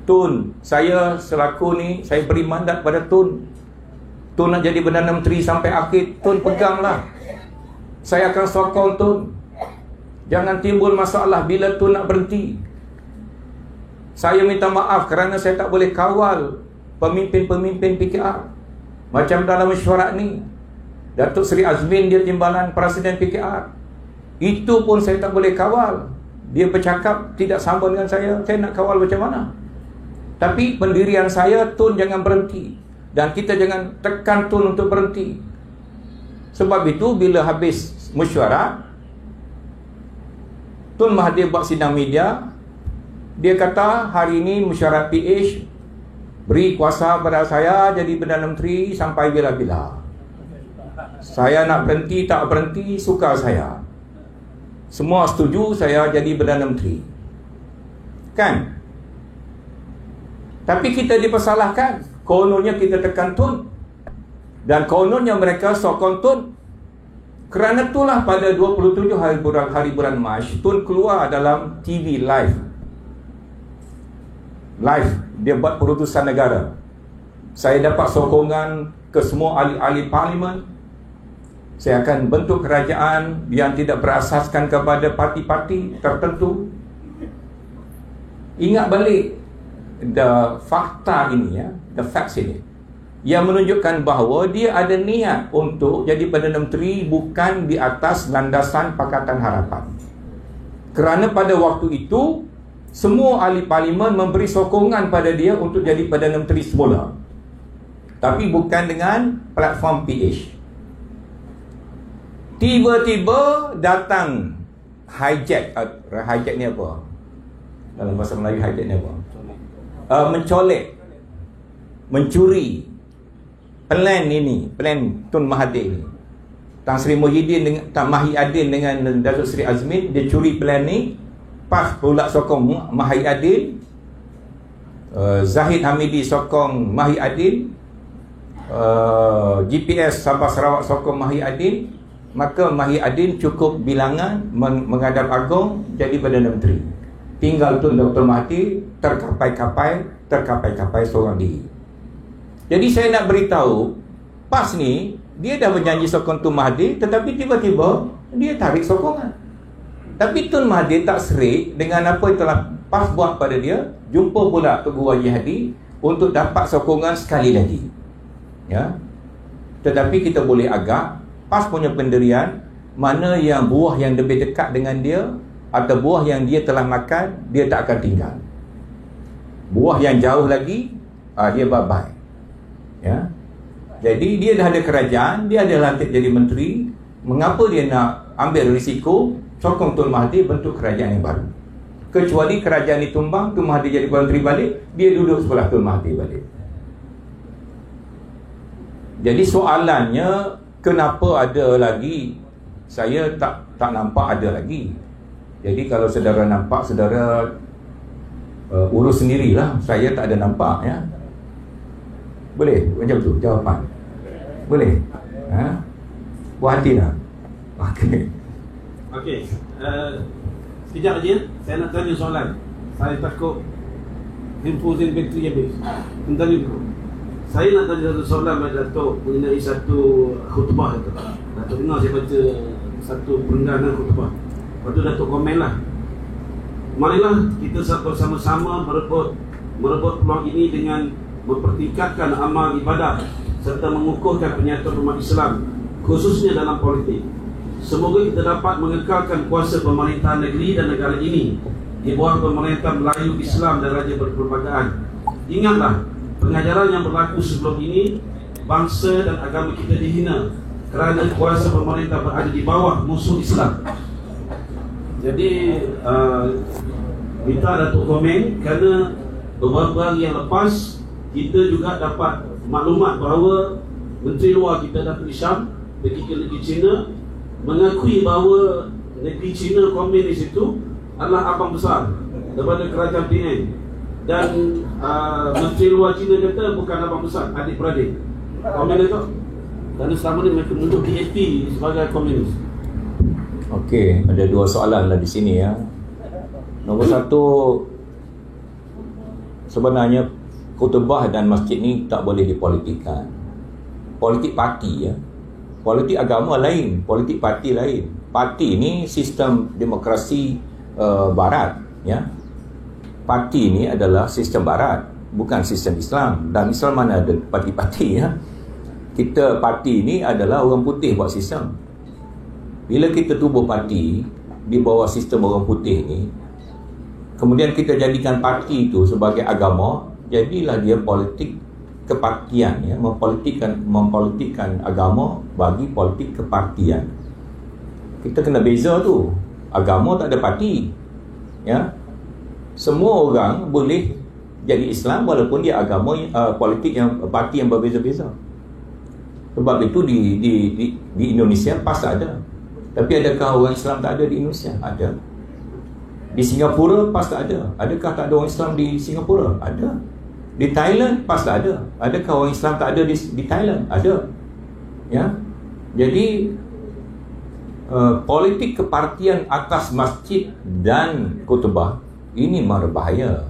Tun, saya selaku ni, saya beri mandat pada Tun. Tun nak jadi Perdana Menteri sampai akhir, Tun peganglah. Saya akan sokong Tun. Jangan timbul masalah bila Tun nak berhenti. Saya minta maaf kerana saya tak boleh kawal pemimpin-pemimpin PKR. Macam dalam mesyuarat ni, Datuk Seri Azmin dia timbalan Presiden PKR. Itu pun saya tak boleh kawal. Dia bercakap tidak sama dengan saya nak kawal macam mana? Tapi pendirian saya, Tun jangan berhenti. Dan kita jangan tekan Tun untuk berhenti. Sebab itu bila habis mesyuarat, Tun Mahathir buat sidang media. Dia kata hari ini mesyuarat PH beri kuasa pada saya jadi Perdana Menteri sampai bila-bila. Saya nak berhenti tak berhenti, suka saya. Semua setuju saya jadi Perdana Menteri. Kan? Tapi kita dipersalahkan. Kononnya kita tekan Tun. Dan kononnya mereka sokong Tun. Kerana itulah pada 27 hari bulan Mac, Tun keluar dalam TV live. Dia buat perutusan negara. Saya dapat sokongan ke semua ahli-ahli parlimen. Saya akan bentuk kerajaan yang tidak berasaskan kepada parti-parti tertentu. Ingat balik fakta ini, the facts ini, yang menunjukkan bahawa dia ada niat untuk jadi Perdana Menteri bukan di atas landasan Pakatan Harapan. Kerana pada waktu itu semua ahli parlimen memberi sokongan pada dia untuk jadi Perdana Menteri semula, tapi bukan dengan platform PH. Tiba-tiba datang hijack ni apa? Dalam bahasa Melayu hijack ni apa? Mencolek, mencuri plan Tun Mahathir ni. Tan Sri Muhyiddin dengan Tan Mahi Adin dengan Datuk Seri Azmin, dia curi plan ni. PAS pula sokong Mahi Adin, Zahid Hamidi sokong Mahi Adin, GPS Sabah Sarawak sokong Mahi Adin. Maka Mahi Adin cukup bilangan menghadap agung jadi Perdana Menteri. Tinggal Tun Dr. Mahathir terkapai-kapai seorang diri. Jadi saya nak beritahu, PAS ni dia dah berjanji sokong Tun Mahathir, tetapi tiba-tiba dia tarik sokongan. Tapi Tun Mahathir tak serik dengan apa yang telah PAS buat pada dia. Jumpa pula Tugu Haji Hadi untuk dapat sokongan sekali lagi. Ya. Tetapi kita boleh agak PAS punya pendirian, mana yang buah yang lebih dekat dengan dia atau buah yang dia telah makan, dia tak akan tinggal. Buah yang jauh lagi, dia bye-bye. Ya. Jadi dia dah ada kerajaan, dia ada lantik jadi menteri. Mengapa dia nak ambil risiko sokong Tun Mahathir bentuk kerajaan yang baru? Kecuali kerajaan ditumbang, Tun Mahathir jadi menteri balik, dia duduk sebelah Tun Mahathir balik. Jadi soalannya, kenapa ada lagi? Saya tak nampak ada lagi. Jadi kalau saudara nampak, saudara urus sendirilah. Saya tak ada nampak, ya. Boleh macam tu jawapan? Boleh? Puas hati tak? Okey. Okey. Sekejap aja, saya nak tanya soalan. Saya takut handphone bateri habis. Bentar dulu. Saya nak tanya satu soalan pada Datuk mengenai satu khutbah itu. Datuk dengar saya baca satu perengganan khutbah. Lepas tu Datuk komen lah, marilah kita bersama-sama merebut peluang ini dengan mempertingkatkan amal ibadah serta mengukuhkan penyatuan umat Islam, khususnya dalam politik. Semoga kita dapat mengekalkan kuasa pemerintahan negeri dan negara ini di bawah pemerintah Melayu Islam dan Raja Berperlembagaan. Ingatlah, pengajaran yang berlaku sebelum ini, bangsa dan agama kita dihina kerana kuasa pemerintah berada di bawah musuh Islam. Jadi minta Datuk komen, kerana beberapa hari yang lepas kita juga dapat maklumat bahawa Menteri Luar kita Datuk Hisham pergi ke negeri China, mengakui bahawa negeri China komunis itu adalah abang besar daripada kerajaan PN. Dan Menteri Luar China kata bukan abang besar, adik-beradik. Komen itu kerana selama ni mereka menuduh PAP sebagai komunis. Okey, ada dua soalan lah di sini, ya. Nombor satu, sebenarnya khutbah dan masjid ni tak boleh dipolitikkan. Politik parti, ya. Politik agama lain, politik parti lain. Parti ni sistem demokrasi barat, ya. Parti ni adalah sistem barat. bukan sistem Islam. Dalam Islam mana ada parti-parti ya. Kita parti ni adalah orang putih buat sistem. Bila kita tubuh parti di bawah sistem orang putih ni, kemudian kita jadikan parti itu sebagai agama, jadilah dia politik kepartian ya, mempolitikkan agama bagi politik kepartian. Kita kena beza tu. Agama tak ada parti. Ya. Semua orang boleh jadi Islam walaupun dia agama politik yang parti yang berbeza-beza. Sebab itu di Indonesia PAS ada. Tapi adakah orang Islam tak ada di Indonesia? Ada. Di Singapura PAS tak ada. Adakah tak ada orang Islam di Singapura? Ada. Di Thailand PAS tak ada. Adakah orang Islam tak ada di Thailand? Ada. Ya. Jadi politik kepartian atas masjid dan khutbah ini berbahaya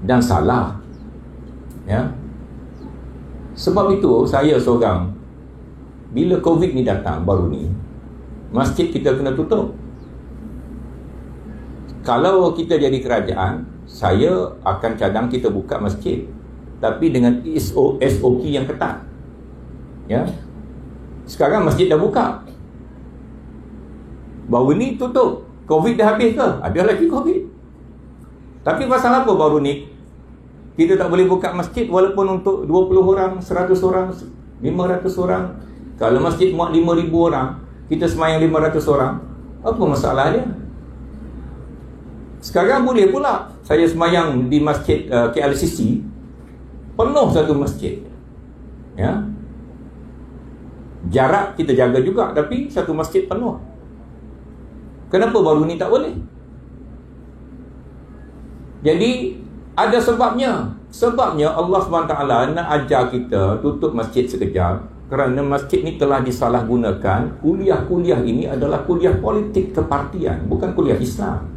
dan salah. Ya. Sebab itu saya seorang, bila Covid ni datang baru ni, masjid kita kena tutup. Kalau kita jadi kerajaan, saya akan cadang kita buka masjid, tapi dengan SOP yang ketat. Ya. Sekarang masjid dah buka, baru ni tutup. Covid dah habis ke? Ada lagi Covid. Tapi pasal apa baru ni kita tak boleh buka masjid walaupun untuk 20 orang, 100 orang, 500 orang? Kalau masjid muat 5,000 orang, kita semayang 500 orang, apa masalah dia? Sekarang boleh pula saya semayang di masjid KLCC, penuh satu masjid. Ya. Jarak kita jaga juga, tapi satu masjid penuh. Kenapa baru ni tak boleh? Jadi ada sebabnya. Sebabnya Allah SWT nak ajar kita tutup masjid sekejap, kerana masjid ni telah disalahgunakan. Kuliah-kuliah ini adalah kuliah politik kepartian, bukan kuliah Islam.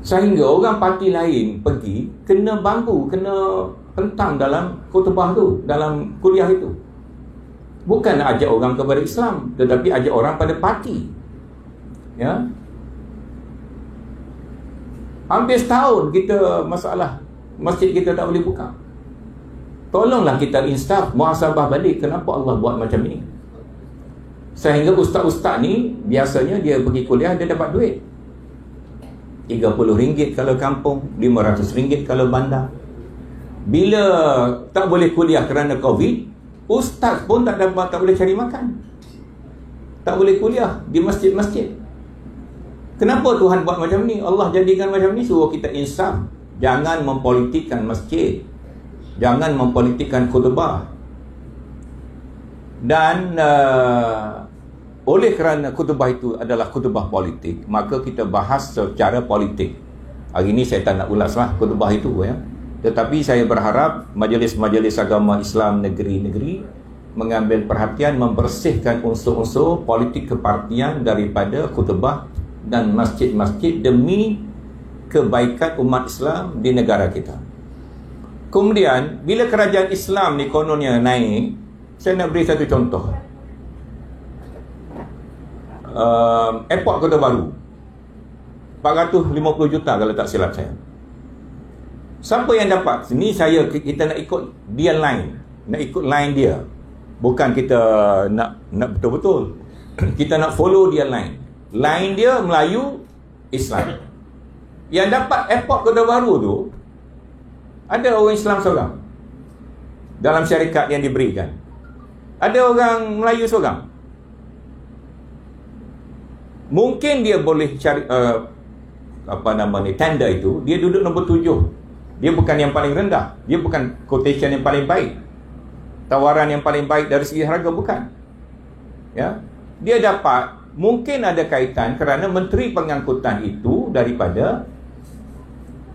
Sehingga orang parti lain pergi, kena bambu, kena hentam dalam khutbah tu, dalam kuliah itu. Bukan nak ajak orang kepada Islam, tetapi ajak orang pada parti. Ya. Hampir setahun kita masalah masjid kita tak boleh buka. Tolonglah kita insaf, muhasabah balik kenapa Allah buat macam ni. Sehingga ustaz-ustaz ni biasanya dia pergi kuliah, dia dapat duit RM30 kalau kampung, RM500 kalau bandar. Bila tak boleh kuliah kerana Covid, ustaz pun tak boleh cari makan, tak boleh kuliah di masjid-masjid. Kenapa Tuhan buat macam ni? Allah jadikan macam ni suruh kita insaf. Jangan mempolitikkan masjid, jangan mempolitikkan khutbah. Dan oleh kerana khutbah itu adalah khutbah politik, maka kita bahas secara politik. Hari ini saya tak nak ulas lah khutbah itu ya. Tetapi saya berharap majlis-majlis agama Islam negeri-negeri mengambil perhatian, membersihkan unsur-unsur politik kepartian daripada khutbah dan masjid-masjid demi kebaikan umat Islam di negara kita. Kemudian bila kerajaan Islam ni kononnya naik, saya nak beri satu contoh. Airport Kota Baru 450 juta kalau tak silap saya. Siapa yang dapat? Sini kita nak ikut dia line, nak ikut line dia. Bukan kita nak betul-betul. Kita nak follow dia line. Line dia Melayu Islam. Yang dapat airport Kota Baru tu ada orang Islam seorang dalam syarikat yang diberikan. Ada orang Melayu seorang. Mungkin dia boleh cari tender itu, dia duduk nombor 7. Dia bukan yang paling rendah, dia bukan quotation yang paling baik, tawaran yang paling baik dari segi harga, bukan. Ya. Dia dapat, mungkin ada kaitan kerana menteri pengangkutan itu daripada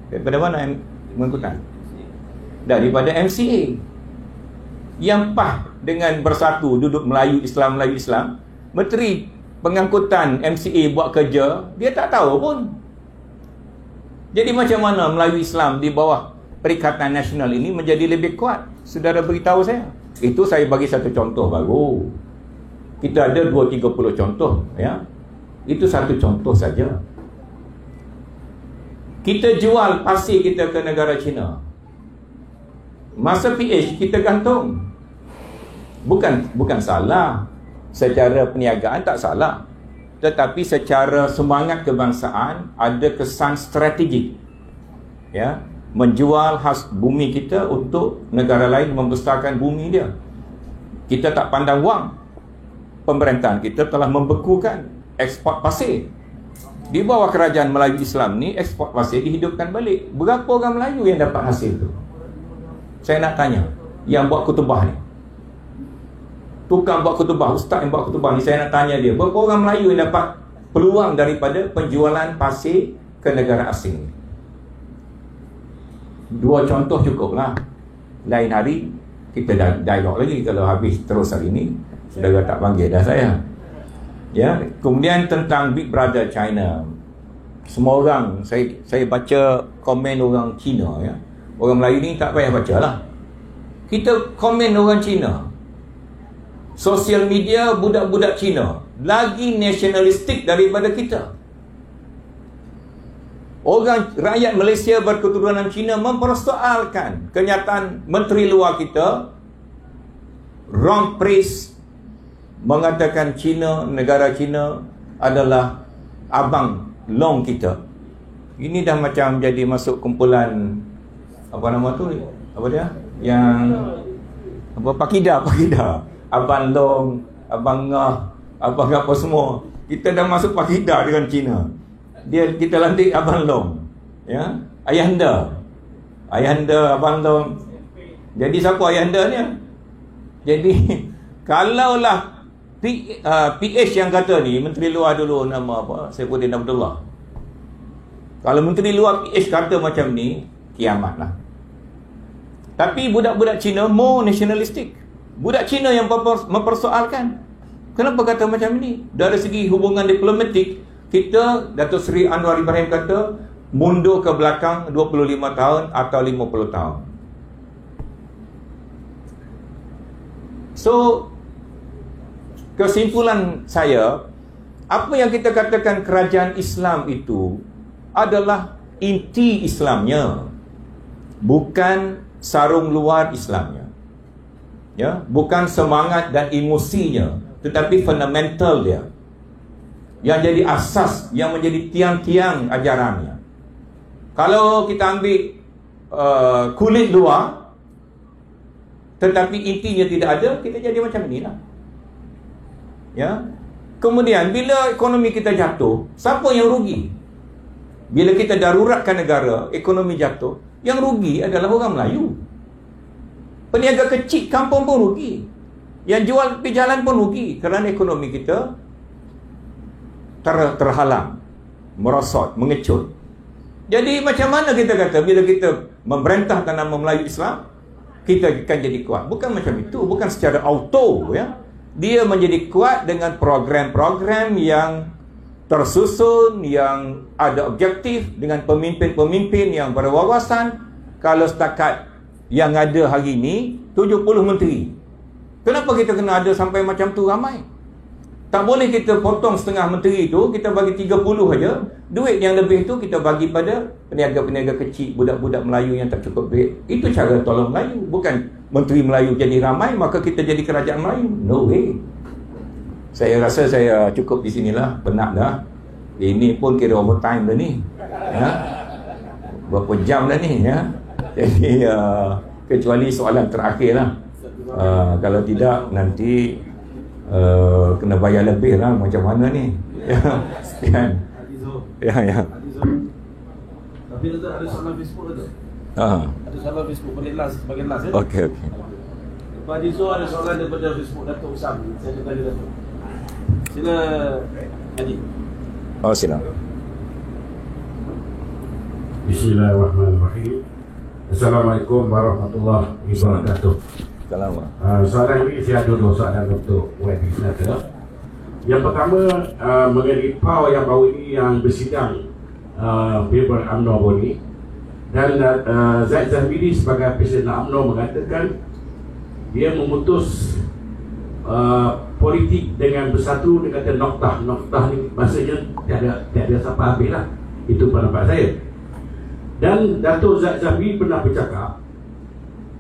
mana pengangkutan? Daripada MCA. Yang PAH dengan bersatu duduk Melayu Islam, menteri pengangkutan MCA buat kerja, dia tak tahu pun. Jadi macam mana Melayu Islam di bawah Perikatan Nasional ini menjadi lebih kuat? Saudara beritahu saya. Itu saya bagi satu contoh baru. Kita ada 20-30 contoh ya. Itu satu contoh saja. Kita jual pasir kita ke negara China. Masa PH kita gantung. Bukan salah. Secara perniagaan tak salah. Tetapi secara semangat kebangsaan ada kesan strategik. Ya, menjual khas bumi kita untuk negara lain membesarkan bumi dia. Kita tak pandang wang. Pemerintahan kita telah membekukan ekspor pasir. Di bawah kerajaan Melayu Islam ni, ekspor pasir dihidupkan balik. Berapa orang Melayu yang dapat hasil tu? Saya nak tanya, yang buat kutubah ni, tukang buat kutubah, ustaz yang buat kutubah ni, saya nak tanya dia, berapa orang Melayu yang dapat peluang daripada penjualan pasir ke negara asing? 2 contoh cukup lah. Lain hari kita dialog lagi. Kalau habis terus hari ni, saudara tak panggil dah saya. Ya, kemudian tentang Big Brother China. Semua orang, saya baca komen orang Cina, ya. Orang Melayu ni tak payah baca lah. Kita komen orang Cina. Sosial media budak-budak Cina lagi nasionalistik daripada kita. Orang rakyat Malaysia berketurunan Cina mempersoalkan kenyataan menteri luar kita Ron Pris mengatakan China, negara China adalah abang long kita. Ini dah macam jadi masuk kumpulan apa nama tu? Apa dia? Yang apa, Pakida. Abang long, abang ngah, abang apa semua. Kita dah masuk Pakida dengan China. Kita lantik abang long. Ya, ayahanda, abang long. Jadi siapa ayahanda ni? Jadi kalaulah PH yang kata ni, Menteri Luar dulu nama apa? Saifuddin Abdullah. Kalau Menteri Luar PH kata macam ni, kiamat lah. Tapi budak-budak Cina more nationalistic. Budak Cina yang mempersoalkan. Kenapa kata macam ni? Dari segi hubungan diplomatik, kita, Datuk Seri Anwar Ibrahim kata, mundur ke belakang 25 tahun atau 50 tahun. So, kesimpulan saya, apa yang kita katakan kerajaan Islam itu adalah inti Islamnya, bukan sarung luar Islamnya. Ya, bukan semangat dan emosinya, tetapi fundamental dia. Yang jadi asas, yang menjadi tiang-tiang ajarannya. Kalau kita ambil kulit luar tetapi intinya tidak ada, kita jadi macam inilah. Ya. Kemudian bila ekonomi kita jatuh, siapa yang rugi? Bila kita daruratkan negara, ekonomi jatuh, yang rugi adalah orang Melayu. Peniaga kecil kampung pun rugi. Yang jual tepi jalan pun rugi kerana ekonomi kita terhalang, merosot, mengecut. Jadi macam mana kita kata bila kita memerintahkan nama Melayu Islam, kita akan jadi kuat? Bukan macam itu, bukan secara auto, ya. Dia menjadi kuat dengan program-program yang tersusun, yang ada objektif, dengan pemimpin-pemimpin yang berwawasan. Kalau setakat yang ada hari ini 70 menteri, kenapa kita kena ada sampai macam tu ramai? Tak boleh kita potong setengah menteri itu, kita bagi 30 saja. Duit yang lebih itu kita bagi pada peniaga-peniaga kecil, budak-budak Melayu yang tak cukup duit. Itu cara tolong Melayu. Bukan menteri Melayu jadi ramai, maka kita jadi kerajaan Melayu. No way. Saya rasa saya cukup di sinilah. Penat dah. Ini pun kira overtime dah ni. Ya? Berapa jam dah ni, ya? Jadi kecuali soalan terakhir lah. Kalau tidak nanti kena bayar lebih lah. Macam mana ni? Kan? Ya. Tapi ada soalan Facebook tu. Ada soalan Facebook bagi last. Okey. Pak Haji Zul ada soalan daripada Facebook Datuk Usam. Saya akan tanya Datuk. Sila Haji. Sila. Bismillahirrahmanirrahim. Assalamualaikum warahmatullahi wabarakatuh. Assalamualaikum. Soalan ini saya ada 2 soalan untuk YB Senator. Yang pertama mengenai PAU yang baru ini yang bersidang paper UMNO ini, dan Zaid Zahmidi sebagai Presiden UMNO mengatakan dia memutus politik dengan bersatu dengan kata noktah ni maksudnya tiada siapa habis lah. Itu pendapat saya. Dan Datuk Zat Zamri pernah bercakap,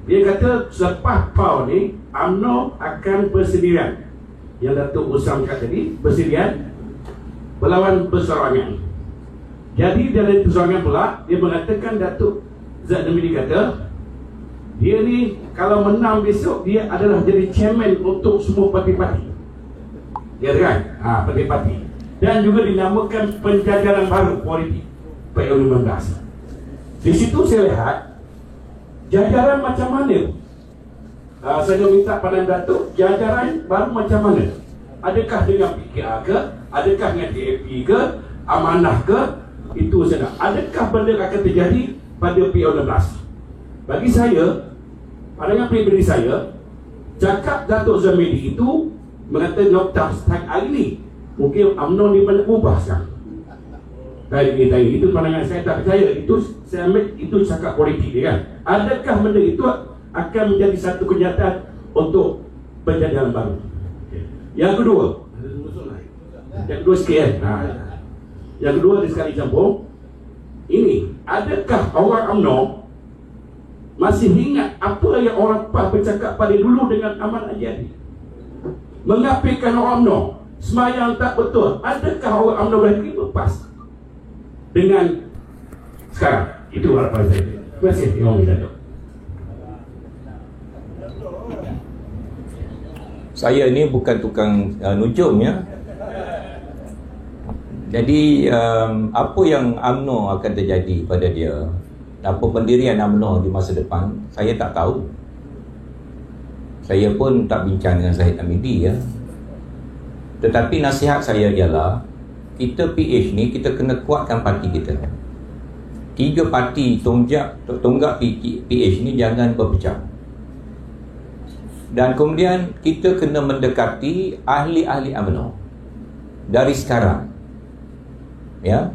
dia kata selepas PAU ni UMNO akan bersendirian. Yang Datuk Usam kata tadi, bersendirian berlawan perseorangan. Jadi dari perseorangan pula, dia mengatakan, Datuk Zat Zamri kata, dia ni kalau menang besok, dia adalah jadi chairman untuk semua parti-parti. Dia kan? Parti-parti. Dan juga dinamakan penjajaran baru politik PU15. Di situ saya lihat jajaran macam mana. Saya minta pada Datuk, jajaran baru macam mana? Adakah dengan PKR ke? Adakah dengan DAP ke? Amanah ke? Itu saya nak. Adakah benda akan terjadi pada PU16? Bagi saya, pandangan pribadi saya, cakap Datuk Zamri itu mengatakan nokta start hari ni mungkin UMNO ni banyak ubah sekarang. Tadi itu pandangan saya, tak percaya. Itu saya ambil itu cakap politik dia kan. Adakah benda itu akan menjadi satu kenyataan untuk penjajaran baru? Yang kedua, sikit kan. Yang kedua dia sekali campur. Ini, adakah orang UMNO masih ingat apa yang orang PAS bercakap pada dulu dengan Ahmad Al-Jihadi? Mengapikan orang UMNO semayang tak betul. Adakah orang UMNO boleh terima PAS dengan sekarang? Itu harapan saya. Terima kasih. Imam Datuk. Saya ni bukan tukang nujum ya. Jadi apa yang UMNO akan terjadi pada dia, apa pendirian UMNO di masa depan, saya tak tahu. Saya pun tak bincang dengan Zahid Hamidi ya. Tetapi nasihat saya ialah, kita PH ni kita kena kuatkan parti kita. 3 parti tonggak PH ni jangan berpecah. Dan kemudian kita kena mendekati ahli-ahli UMNO dari sekarang. Ya.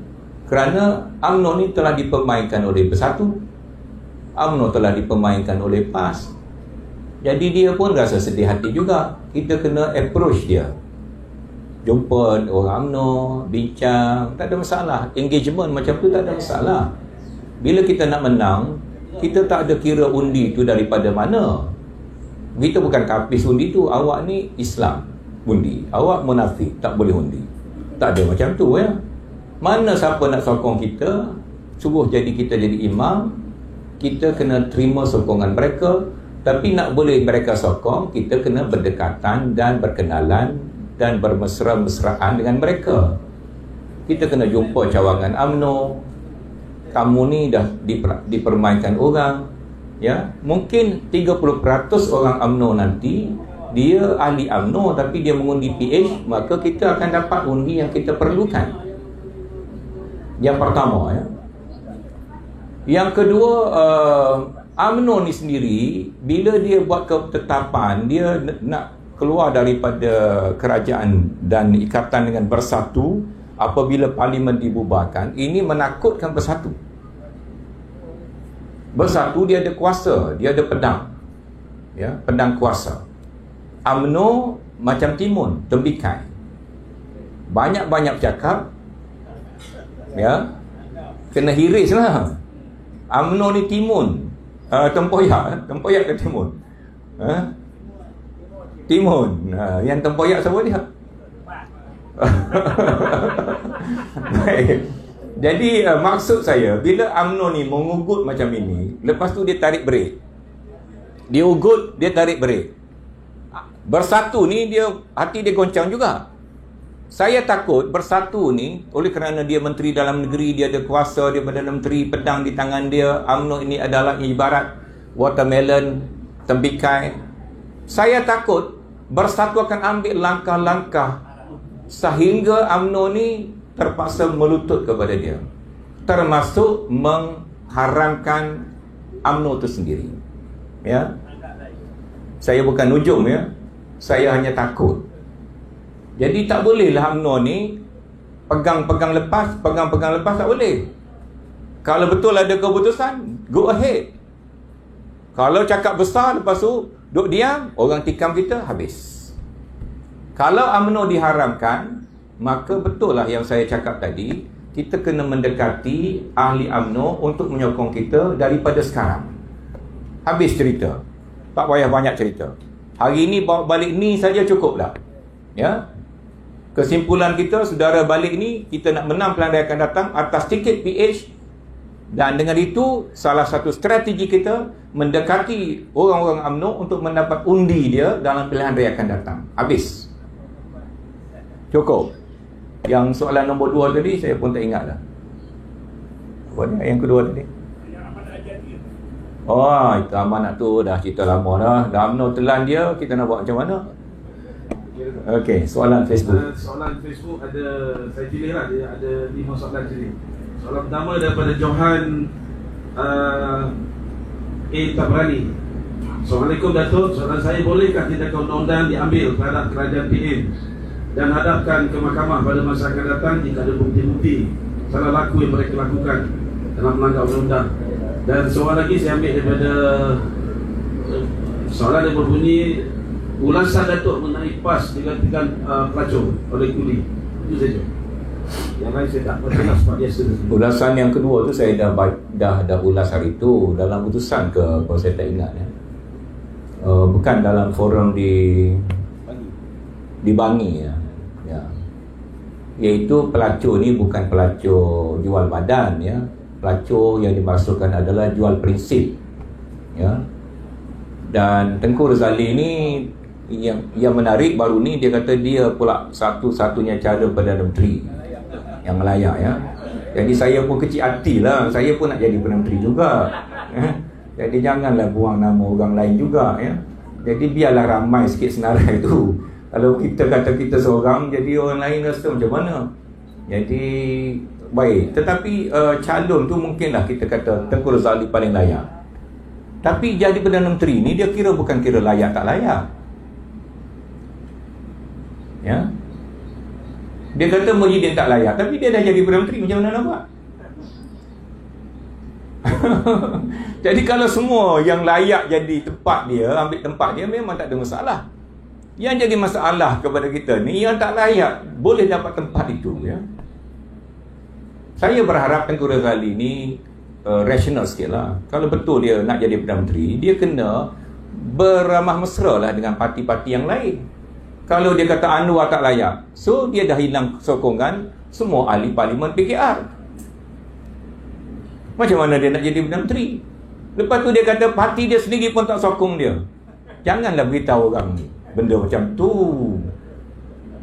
Kerana UMNO ni telah dipermainkan oleh Bersatu, UMNO telah dipermainkan oleh PAS. Jadi dia pun rasa sedih hati juga. Kita kena approach dia, jumpa orang UMNO, bincang, tak ada masalah. Engagement macam tu tak ada masalah. Bila kita nak menang, kita tak ada kira undi tu daripada mana. Kita bukan kapis undi tu. Awak ni Islam undi, awak munafik tak boleh undi. Tak ada macam tu ya. Mana siapa nak sokong kita, suruh jadi kita jadi imam, kita kena terima sokongan mereka. Tapi nak boleh mereka sokong, kita kena berdekatan dan berkenalan dan bermesra-mesraan dengan mereka. Kita kena jumpa cawangan UMNO. Kamu ni dah dipermainkan orang ya. Mungkin 30% orang UMNO nanti dia ahli UMNO tapi dia mengundi PH, maka kita akan dapat undi yang kita perlukan. Yang pertama ya. Yang kedua, UMNO ni sendiri bila dia buat ketetapan dia nak keluar daripada kerajaan dan ikatan dengan Bersatu apabila parlimen dibubarkan, ini menakutkan Bersatu. Bersatu dia ada kuasa, dia ada pedang. Ya, pedang kuasa. UMNO macam timun, tembikai. Banyak-banyak cakap, ya, kena hirislah. UMNO ni timun, tempoyak ke timun? Timun. Yang tempoyak siapa dia? Baik. Jadi maksud saya, bila UMNO ni mengugut macam ini, lepas tu dia tarik break. Dia ugut, dia tarik break. Bersatu ni dia hati dia goncang juga. Saya takut Bersatu ni, oleh kerana dia Menteri Dalam Negeri, dia ada kuasa, dia Perdana Menteri, pedang di tangan dia. UMNO ini adalah ibarat watermelon, tembikai. Saya takut Bersatu akan ambil langkah-langkah sehingga UMNO ni terpaksa melutut kepada dia, termasuk mengharamkan UMNO itu sendiri. Ya, saya bukan nujum ya, saya hanya takut. Jadi tak bolehlah UMNO ni pegang-pegang lepas tak boleh. Kalau betul ada keputusan, go ahead. Kalau cakap besar lepas tu duk diam, orang tikam kita habis. Kalau UMNO diharamkan, maka betul lah yang saya cakap tadi, kita kena mendekati ahli UMNO untuk menyokong kita daripada sekarang. Habis cerita, tak payah banyak cerita. Hari ini bawa balik ni saja cukup dah. Ya. Kesimpulan kita, saudara balik ni, kita nak menang pilihan raya akan datang atas tiket PH. Dan dengan itu, salah satu strategi kita mendekati orang-orang UMNO untuk mendapat undi dia dalam pilihan raya akan datang. Habis. Cukup. Yang soalan nombor 2 tadi, saya pun tak ingat dah. Apa dia? Yang kedua tadi? Oh, itu amanat tu dah cerita lama dah. Dah UMNO telan dia, kita nak buat macam mana? Okey, soalan Facebook. Soalan Facebook ada, saya pilih lah, dia ada 5 soalan sini. Soalan pertama daripada Johan A. Tabrani. Assalamualaikum Datuk, soalan saya, bolehkah tindakan undang-undang diambil terhadap kerajaan PN dan hadapkan ke mahkamah pada masa akan datang jika ada bukti-bukti salah laku yang mereka lakukan dalam melanggar undang-undang? Dan soalan lagi saya ambil daripada soalan yang berbunyi, ulasan Datuk mengenai PAS digantikan pelacur oleh kuli. Itu saja. Yang lain saya tak pernah sebab biasa. Ulasan yang kedua tu saya dah ulas hari tu dalam putusan ke, kalau saya tak ingat ya. Bukan dalam forum di Bangi ya. Ya. Iaitu pelacur ni bukan pelacur jual badan ya. Pelacur yang dimaksudkan adalah jual prinsip. Ya. Dan Tengku Razali ni yang menarik baru ni, dia kata dia pula satu-satunya cara Perdana Menteri yang layak ya. Jadi saya pun kecil hati lah, saya pun nak jadi Perdana Menteri juga jadi janganlah buang nama orang lain juga ya. Jadi biarlah ramai sikit senarai tu. Kalau kita kata kita seorang, jadi orang lain rasa macam mana. Jadi baik, tetapi calon tu mungkinlah kita kata Tengku Razali paling layak. Tapi jadi Perdana Menteri ni dia kira bukan kira layak tak layak. Ya. Dia kata Muhyiddin tak layak, tapi dia dah jadi Perdana Menteri, macam mana nak buat? Jadi kalau semua yang layak jadi tempat dia, ambil tempat dia, memang tak ada masalah. Yang jadi masalah kepada kita ni, yang tak layak boleh dapat tempat itu ya. Saya berharap Tengku Razali ni rasional sikit lah. Kalau betul dia nak jadi Perdana Menteri, dia kena beramah mesra lah dengan parti-parti yang lain. Kalau dia kata Anwar tak layak, so dia dah hilang sokongan semua ahli parlimen PKR. Macam mana dia nak jadi Perdana Menteri? Lepas tu dia kata parti dia sendiri pun tak sokong dia. Janganlah beritahu orang benda macam tu.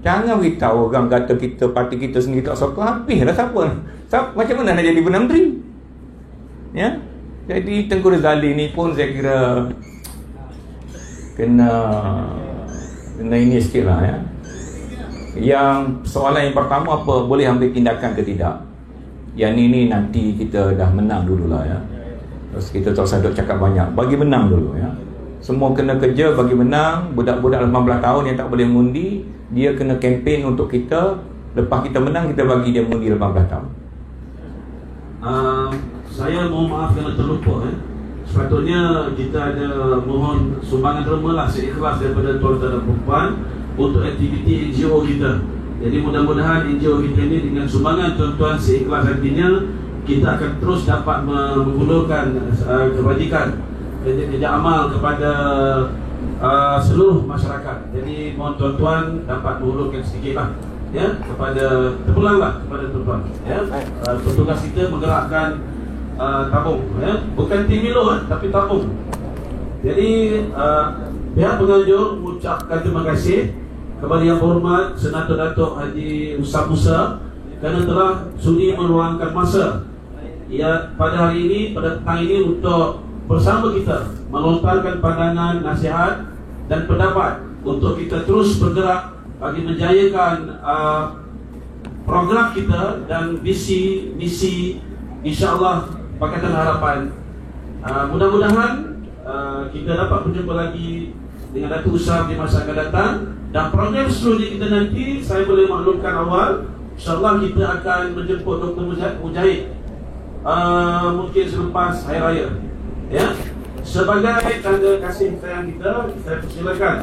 Jangan beritahu orang kata kita, parti kita sendiri tak sokong. Habislah siapa? Macam mana nak jadi Perdana Menteri? Ya? Jadi Tengku Razali ni pun saya kira kena ini sikit lah ya. Yang soalan yang pertama, apa boleh ambil tindakan ke tidak? Yang ni nanti kita dah menang dululah ya. Terus kita tak usah duk cakap banyak. Bagi menang dulu ya. Semua kena kerja bagi menang. Budak-budak 18 tahun yang tak boleh mengundi, dia kena kempen untuk kita. Lepas kita menang, kita bagi dia mengundi 18 tahun. Saya mohon maaf kerana terlupa ya. Sepatutnya kita ada mohon sumbangan derma lah seikhlas daripada tuan-tuan dan perempuan untuk aktiviti NGO kita. Jadi mudah-mudahan NGO kita ini dengan sumbangan tuan-tuan seikhlas hatinya, kita akan terus dapat menghulurkan kebajikan kerja amal kepada seluruh masyarakat. Jadi mohon tuan-tuan dapat menghulurkan sedikit lah ya, kepada terpulanglah kepada tuan-tuan ya. Tugas kita menggerakkan tabung ya, bukan tim Milo tapi tabung. Jadi pihak penganjur mengucapkan terima kasih kepada Yang Berhormat Senator Datuk Haji Usam Musa kerana telah sudi meluangkan masa ya pada hari ini, pada petang ini, untuk bersama kita melontarkan pandangan, nasihat dan pendapat untuk kita terus bergerak bagi menjayakan program kita dan visi misi insya-Allah Pakatan Harapan. Mudah-mudahan kita dapat berjumpa lagi dengan Datuk Usam di masa akan datang, dan program seterusnya kita nanti saya boleh maklumkan awal, insya-Allah kita akan menjemput Dr. Mujahid mungkin selepas Hari Raya ya. Sebagai tanda kasih sayang kita, saya persilakan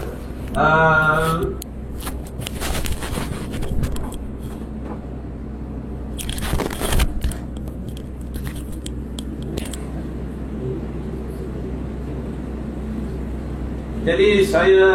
Jadi saya